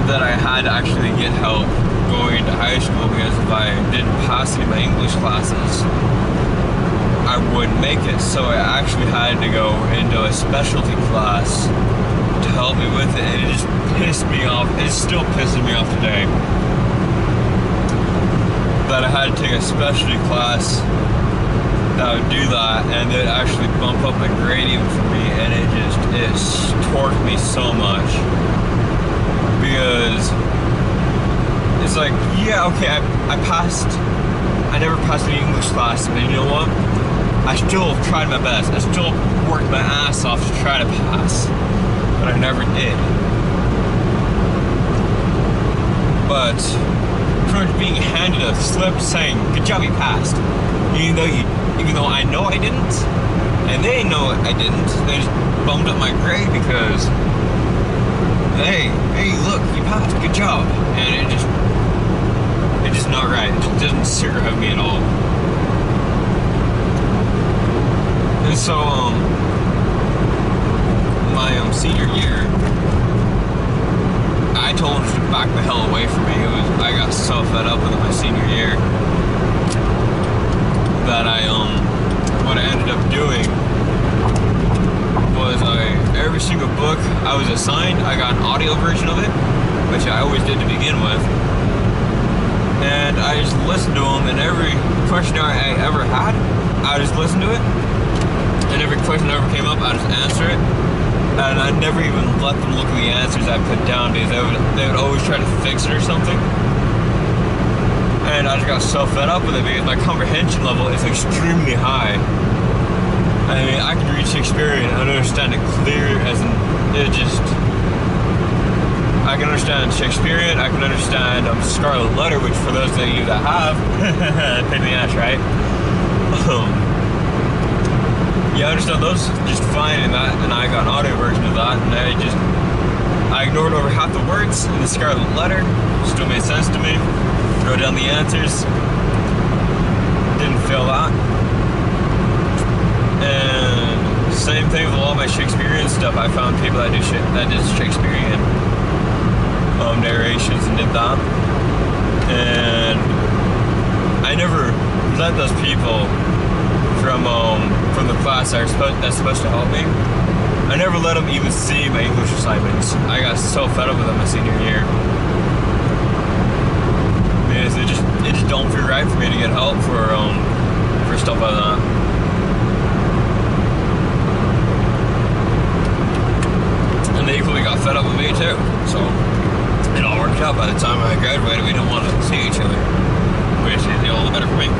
[SPEAKER 1] that I had to actually get help going to high school, because if I didn't pass any of my English classes, I wouldn't make it. So I actually had to go into a specialty class to help me with it, and it just pissed me off. It still pisses me off today that I had to take a specialty class that would do that, and they'd actually bump up my grade even for me, and it torqued me so much. Because it's like, yeah, okay, I passed. I never passed any English class, but you know what? I still tried my best. I still worked my ass off to try to pass, but I never did. But pretty much being handed a slip saying, "Good job, you passed," even though I know I didn't, and they know I didn't, they just bumped up my grade because, hey, look, you passed, good job, and it's just not right. It just doesn't sit right with me at all. And so, my senior year, I told him to back the hell away from me. I got so fed up with it my senior year that what I ended up doing was every single book I was assigned, I got an audio version of it, which I always did to begin with. And I just listened to them, and every questionnaire I ever had, I just listened to it. And every question that ever came up, I just answer it. And I never even let them look at the answers I put down because they would always try to fix it or something. And I just got so fed up with it because my comprehension level is extremely high. I mean, I can read Shakespearean and understand it clear as in, I can understand Shakespearean, I can understand Scarlet Letter, which for those of you that have, pain in the ass, right? Yeah, I understand those just fine in that, and I got an audio version of that, and I ignored over half the words in the Scarlet Letter. Still made sense to me. Wrote down the answers. Didn't fail that. And same thing with all my Shakespearean stuff. I found people that did Shakespearean narrations and did that. And I never let those people from the class that's supposed to help me, I never let them even see my English assignments. I got so fed up with them my senior year because it just don't feel right for me to get help for stuff like that. And they equally got fed up with me too. So it all worked out. By the time I graduated, we didn't want to see each other, which is all the better for me.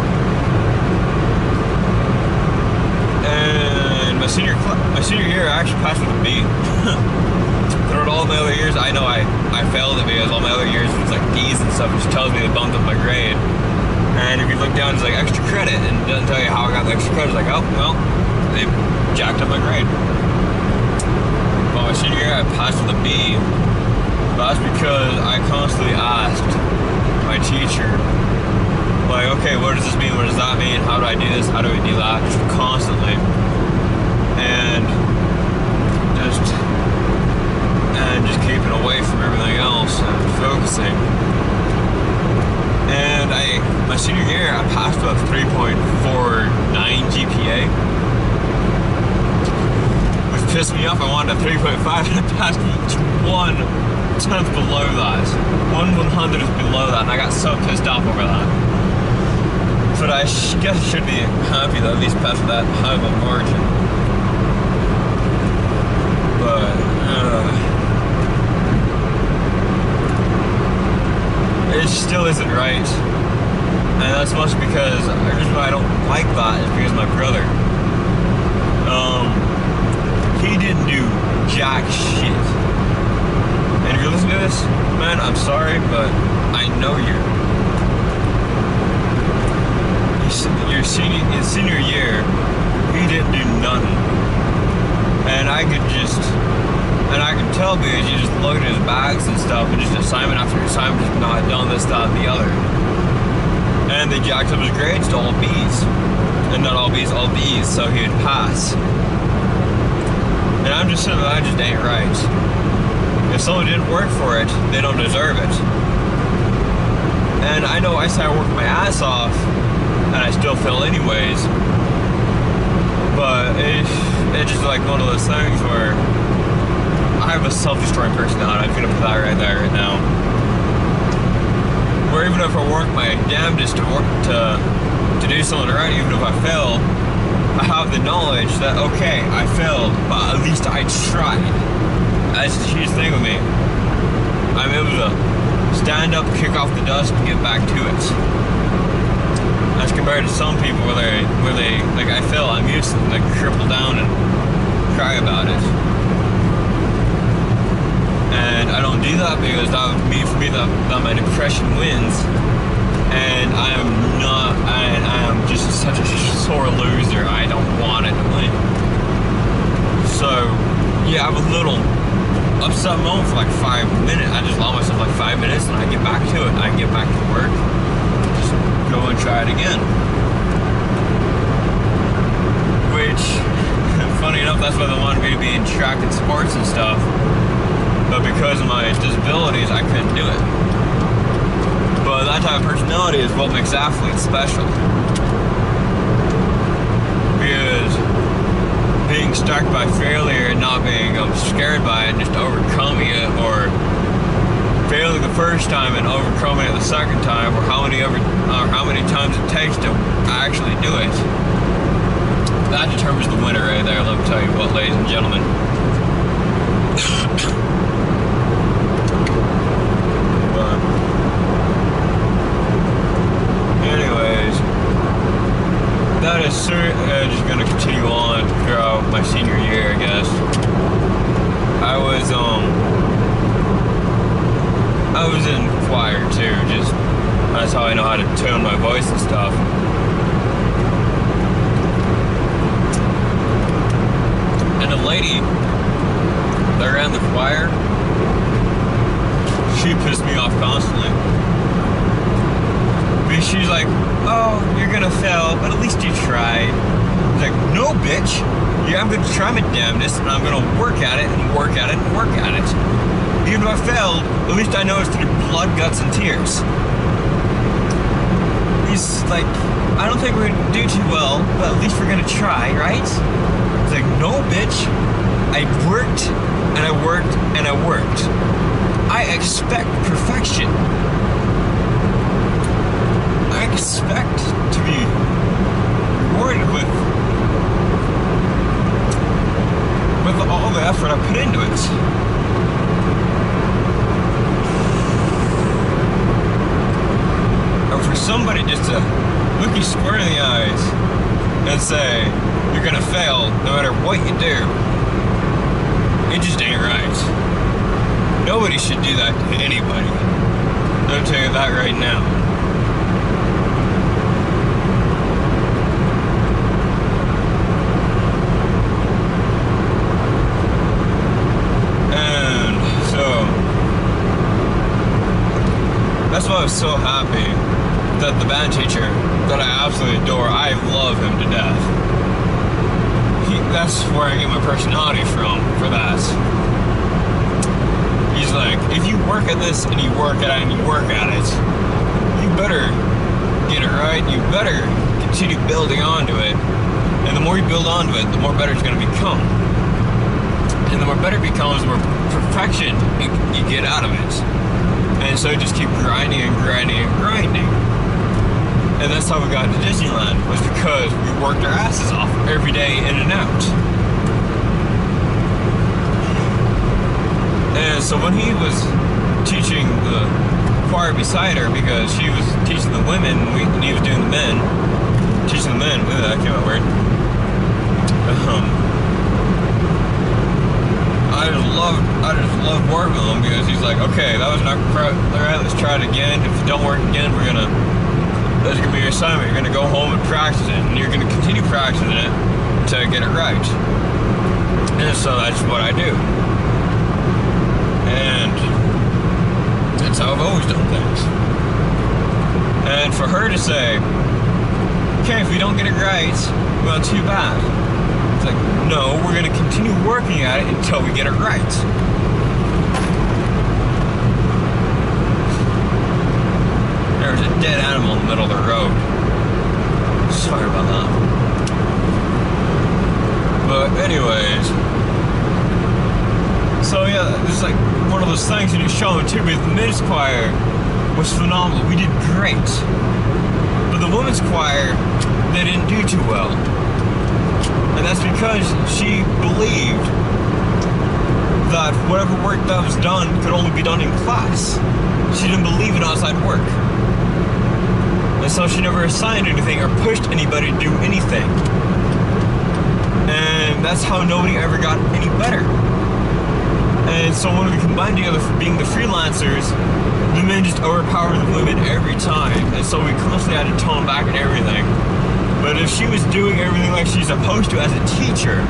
[SPEAKER 1] And my senior year, I actually passed with a B. Throughout all my other years, I know I failed it because all my other years was like D's and stuff, which tells me they bumped up my grade. And if you look down, it's like extra credit, and it doesn't tell you how I got the extra credit. It's like, oh, well, they jacked up my grade. Well, my senior year, I passed with a B. But that's because I constantly asked my teacher, like, okay, what does this mean? What does that mean? How do I do this? How do I do that? Just constantly. And just keeping away from everything else and focusing. And my senior year, I passed with a 3.49 GPA, which pissed me off. I wanted a 3.5, and I passed each 1/10 below that. 1/100th below that, and I got so pissed off over that. But I guess I should be happy that at least passed with that high of a margin. But it still isn't right, and that's mostly because the reason why I don't like that is because of my brother. He didn't do jack shit. And if you're listening to this, man, I'm sorry, but I know you're. Your senior year, he didn't do nothing. And I could tell because you just look at his bags and stuff, and just assignment after assignment, just not done this, that, and the other. And they jacked up his grades to all B's. And not all B's, all B's, so he would pass. And I'm just saying that just ain't right. If someone didn't work for it, they don't deserve it. And I know I started working my ass off, and I still fail anyways. But it's just like one of those things where I have a self-destroying personality. I'm gonna put that right there right now. where even if I work my damnedest to do something right, even if I fail, I have the knowledge that, okay, I failed, but at least I tried. That's the huge thing with me. I'm able to stand up, kick off the dust, and get back to it. As compared to some people where they like, I fail, I'm used to like cripple down and cry about it. And I don't do that because that would mean for me that my depression wins. And I am just such a sore loser. I don't want it to win. So, yeah, I have a little upset moment for like 5 minutes. I just allow myself like 5 minutes and I get back to it. I get back to work. Just go and try it again. Which, funny enough, that's why they wanted me to be in track and sports and stuff. But because of my disabilities, I couldn't do it. But that type of personality is what makes athletes special. Because being stuck by failure and not being scared by it, just overcoming it, or failing the first time and overcoming it the second time, or how many times it takes to actually do it, that determines the winner right there. Let me tell you what, ladies and gentlemen. That is just going to continue on throughout my senior year, I guess. I was in choir too, just that's how I know how to tone my voice and stuff. And the lady that ran the choir, she pissed me off constantly. She's like, oh, you're gonna fail, but at least you tried. I was like, no, bitch. Yeah, I'm gonna try my damnedest, and I'm gonna work at it, and work at it, and work at it. Even if I failed, at least I know it's through blood, guts, and tears. He's like, I don't think we're gonna do too well, but at least we're gonna try, right? It's like, no, bitch. I worked, and I worked, and I worked. I expect perfection. I expect to be rewarded with all the effort I put into it. Or for somebody just to look you square in the eyes and say, you're gonna fail no matter what you do, it just ain't right. Nobody should do that to anybody. I'll tell you that right now. That's why I was so happy that the band teacher that I absolutely adore, I love him to death. That's where I get my personality from for that. He's like, if you work at this and you work at it and you work at it, you better get it right. You better continue building onto it. And the more you build onto it, the more better it's going to become. And the more better it becomes, the more perfection you get out of it. And so just keep grinding and grinding and grinding. And that's how we got to Disneyland, was because we worked our asses off every day in and out. And so when he was teaching the choir beside her, because she was teaching the women and he was doing the men, teaching the men, that came out weird. I just love working with him because he's like, okay, that was not alright, let's try it again. If it don't work again, that's gonna be your assignment. You're gonna go home and practice it, and you're gonna continue practicing it to get it right. And so that's what I do. And that's how I've always done things. And for her to say, okay, if we don't get it right, well, too bad. It's like, no, we're going to continue working at it until we get it right. There was a dead animal in the middle of the road. Sorry about that. But anyways, so yeah, it's like one of those things you just show them too with the men's choir. was phenomenal. We did great. But the women's choir, they didn't do too well. And that's because she believed that whatever work that was done could only be done in class. She didn't believe in outside work. And so she never assigned anything or pushed anybody to do anything. And that's how nobody ever got any better. And so when we combined together for being the freelancers, the men just overpowered the women every time. And so we constantly had to tone back and everything. But if she was doing everything like she's supposed to as a teacher,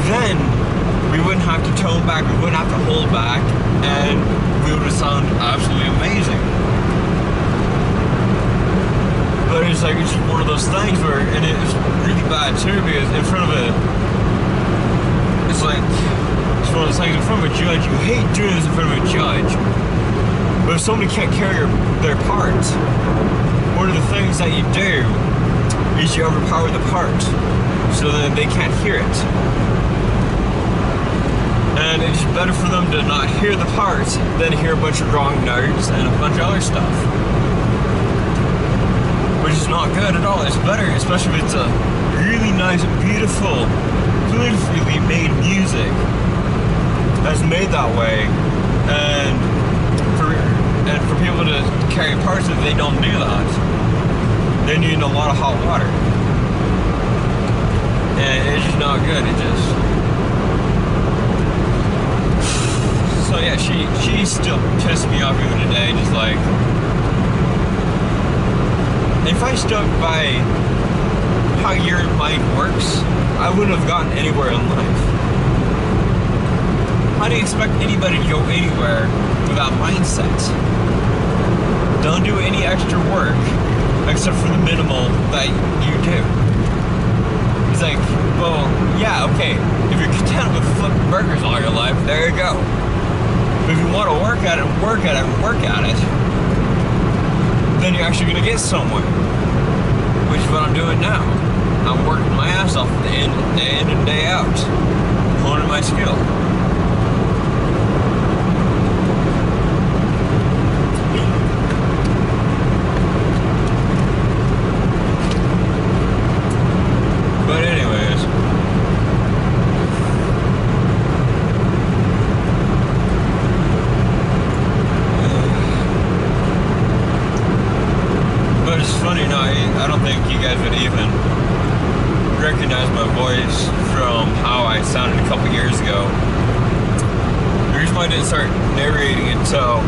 [SPEAKER 1] then we wouldn't have to tone back, we wouldn't have to hold back, and we would sound absolutely amazing. But it's like, it's one of those things where, and it's really bad too, because in front of it's like, it's one of those things in front of a judge, you hate doing this in front of a judge. But if somebody can't carry their part, one of the things that you do is you overpower the part, so that they can't hear it. And it's better for them to not hear the part than hear a bunch of wrong notes and a bunch of other stuff. Which is not good at all. It's better, especially if it's a really nice, beautiful, beautifully made music that's made that way. And for people to carry parts if they don't do that, they need a lot of hot water. And it's just not good. It just... So yeah, she still pissed me off even today, just like, if I stuck by how your mind works, I wouldn't have gotten anywhere in life. How do you expect anybody to go anywhere without mindset? Don't do any extra work except for the minimal that you do. It's like, well, yeah, okay, if you're content with flipping burgers all your life, there you go. But if you want to work at it, then you're actually going to get somewhere. Which is what I'm doing now. I'm working my ass off day in and day out, honing my skill. But anyways, but it's funny now, I don't think you guys would even recognize my voice from how I sounded a couple years ago. The reason why I didn't start narrating until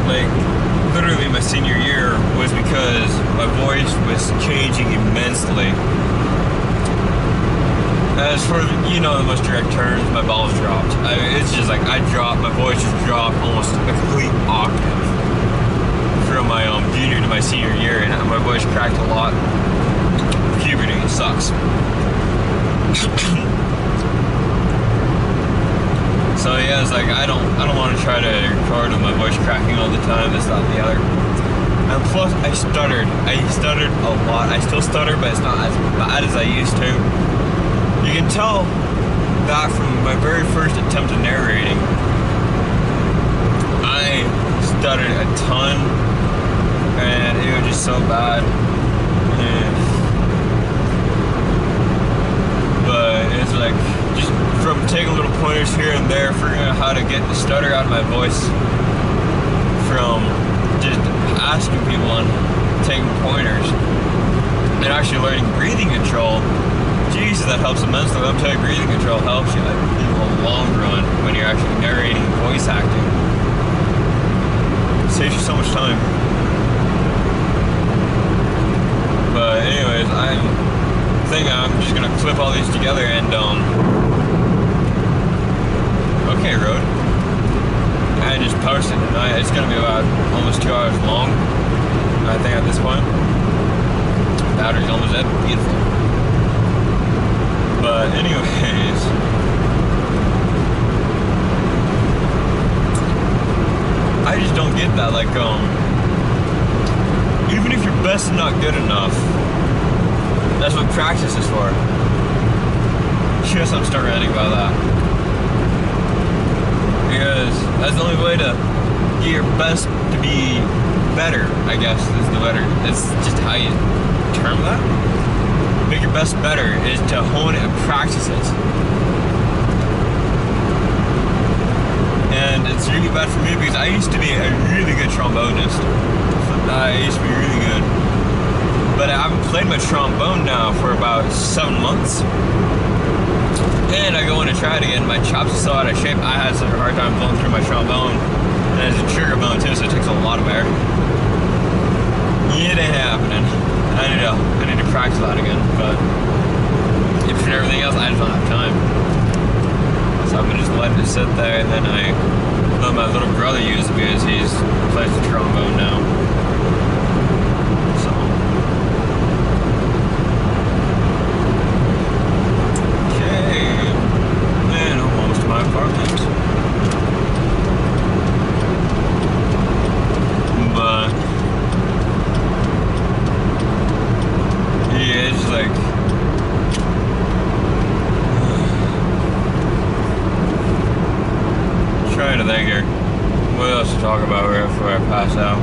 [SPEAKER 1] like literally my senior year was because my voice was changing immensely. As for, you know, the most direct terms, my balls dropped. It's just like my voice just dropped almost a complete octave from my junior to my senior year, and my voice cracked a lot. Puberty, it sucks. So yeah, it's like I don't want to try to record with my voice cracking all the time, this, that, and the other. And plus, I stuttered a lot. I still stutter, but it's not as bad as I used to. You can tell that from my very first attempt at narrating. I stuttered a ton, and it was just so bad. But it's like, just from taking little pointers here and there, figuring out how to get the stutter out of my voice, from just asking people and taking pointers, and actually learning breathing control. Jesus, that helps immensely. I'm telling you, breathing control helps you in the long run when you're actually narrating voice acting. It saves you so much time. But anyways, I'm just gonna clip all these together and okay, road, and just post it tonight. It's gonna be about almost 2 hours long, I think, at this point. Battery's almost dead. Beautiful. But anyways, I just don't get that. Like, even if your best is not good enough, that's what practice is for. Just I'm start ranting about that, because that's the only way to your best to be better, I guess, is the better. It's just how you term that. Make your best better is to hone it and practice it. And it's really bad for me because I used to be a really good trombonist. I used to be really good. But I haven't played my trombone now for about 7 months. And I go in to try it again. My chops are so out of shape. I had such a hard time blowing through my trombone. And it's a trigger bone too, so it takes a lot of air. It ain't happening. I need to practice that again, but if for everything else, I just don't have time. So I'm gonna just let it sit there, and then I let my little brother use it because he plays the trombone now. So okay, and almost to my apartment. But yeah, it's like trying to think here. What else to talk about before I pass out?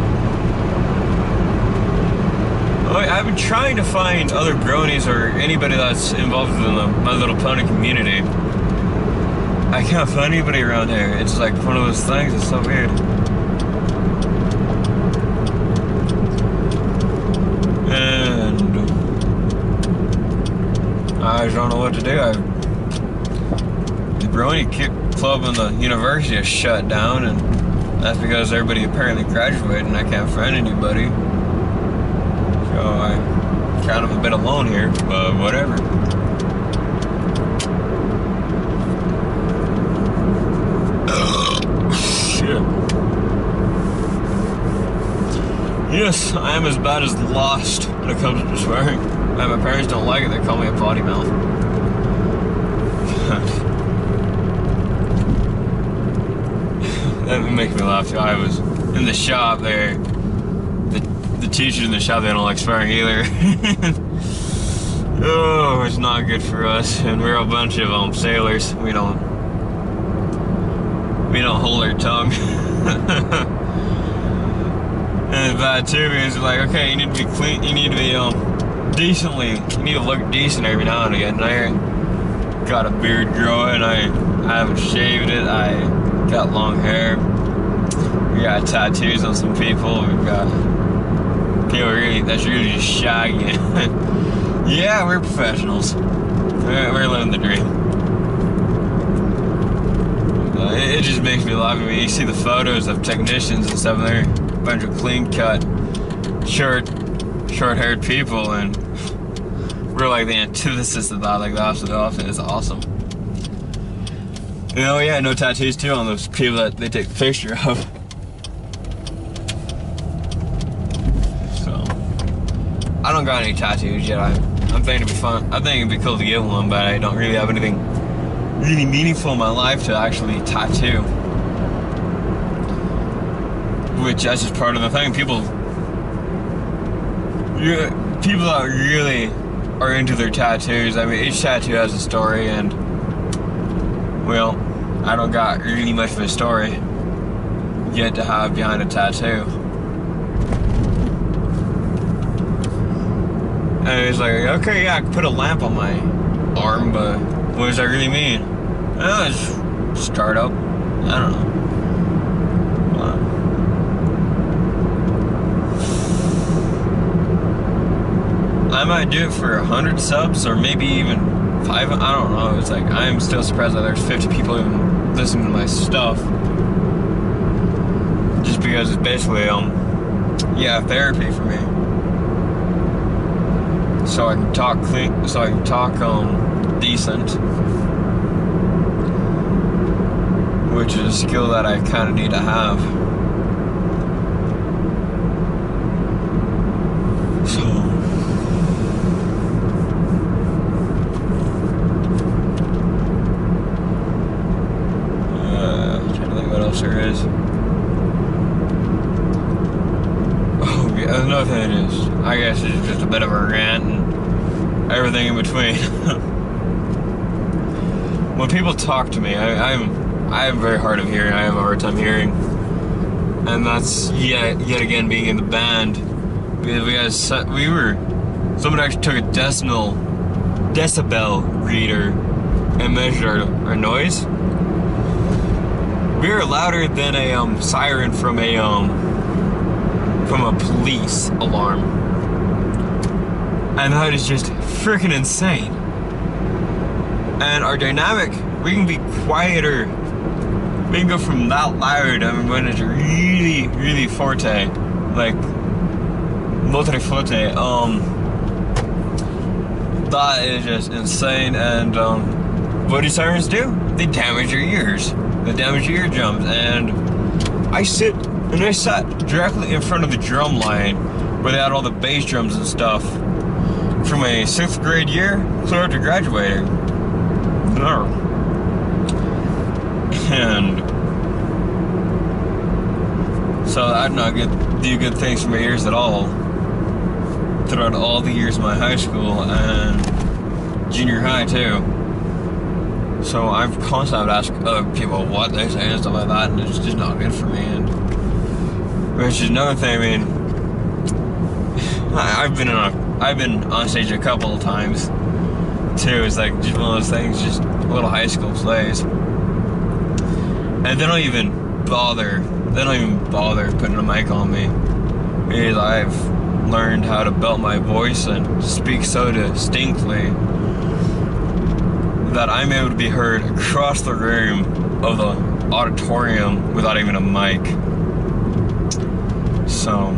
[SPEAKER 1] I've been trying to find other bronies or anybody that's involved in the My Little Pony community. I can't find anybody around here. It's like one of those things. It's so weird. And I just don't know what to do. The brony club in the university is shut down, and that's because everybody apparently graduated and I can't find anybody. So I'm kind of a bit alone here, but whatever. Shit. Yes, I am as bad as lost when it comes to swearing. And my parents don't like it, they call me a potty mouth. That makes me laugh too. I was in the shop there. The teachers in the shop, they don't like swearing either. Oh, it's not good for us. And we're a bunch of sailors. We don't hold our tongue. And it's bad too because it's like, okay, you need to be clean. You need to be you need to look decent every now and again. And I got a beard growing. I haven't shaved it. I got long hair. We got tattoos on some people. We've got people that's really just shaggy. Yeah, we're professionals. We're living the dream. It just makes me laugh. I mean, you see the photos of technicians and stuff, and they're a bunch of clean-cut, short-haired people, and we're like the antithesis of that. Like the opposite of it. It's awesome. Oh yeah, no tattoos too on those people that they take a picture of. So I don't got any tattoos yet. I'm thinking it'd be fun. I think it'd be cool to get one, but I don't really have anything really meaningful in my life to actually tattoo. Which that's just part of the thing. People that really are into their tattoos. I mean, each tattoo has a story, and well, I don't got really much of a story yet to have behind a tattoo. And it's like, okay, yeah, I can put a lamp on my arm, but what does that really mean? It's startup. I don't know. I might do it for 100 subs or maybe even 5. I don't know. It's like I'm still surprised that there's 50 people even listening to my stuff. Just because it's basically yeah, therapy for me. So I can talk clean. So I can talk decent, which is a skill that I kind of need to have. So. There is. Oh, yeah, another thing is, I guess it's just a bit of a rant and everything in between. When people talk to me, I am very hard of hearing. I have a hard time hearing, and that's yet again being in the band. Someone actually took a decibel reader and measured our noise. We were louder than a siren from a police alarm, and that is just freaking insane. And our dynamic, we can be quieter. We can go from that loud, I mean, when it's really, really forte, like molto forte. That is just insane. And what do sirens do? They damage your ears. They damage your eardrums. And I sat directly in front of the drum line where they had all the bass drums and stuff from a 6th grade year clear up to graduating. And so I did not do good things for my ears at all throughout all the years of my high school and junior high too. So I'm constantly ask other people what they say and stuff like that, and it's just not good for me. And which is another thing. I mean, I've been on stage a couple of times too. It's like just one of those things, just little high school plays, and they don't even bother putting a mic on me, because I've learned how to belt my voice and speak so distinctly that I'm able to be heard across the room of the auditorium without even a mic. So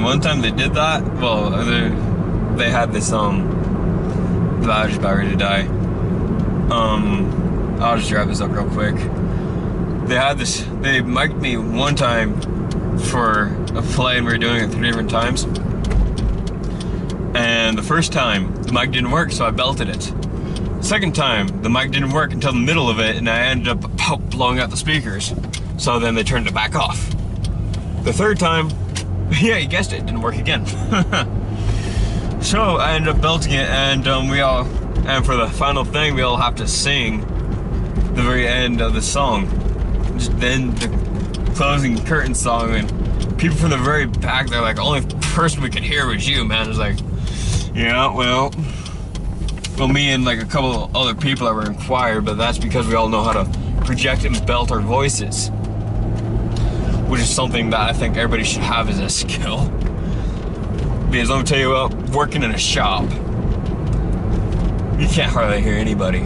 [SPEAKER 1] one time they did that. Well, they had this I was just about ready to die. I'll just wrap this up real quick. They mic'd me one time for a play, and we were doing it 3 different times. And the first time, the mic didn't work, so I belted it. Second time, the mic didn't work until the middle of it, and I ended up blowing out the speakers. So then they turned it back off. The third time, yeah, you guessed it, didn't work again. So I ended up belting it, and for the final thing, we all have to sing the very end of the song. Then the closing curtain song, and people from the very back, they're like, only person we could hear was you, man. It's like, yeah, well, me and like a couple of other people that were in choir, but that's because we all know how to project and belt our voices, which is something that I think everybody should have as a skill. Because let me tell you what, working in a shop, you can't hardly hear anybody.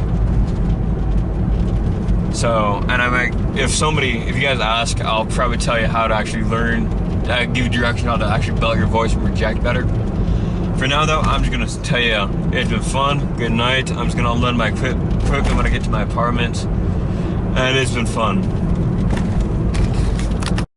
[SPEAKER 1] So, and I'm like, if you guys ask, I'll probably tell you how to actually learn, give you direction how to actually belt your voice and project better. For now though, I'm just gonna tell you, it's been fun, good night. I'm just gonna unload my equipment when I get to my apartment, and it's been fun.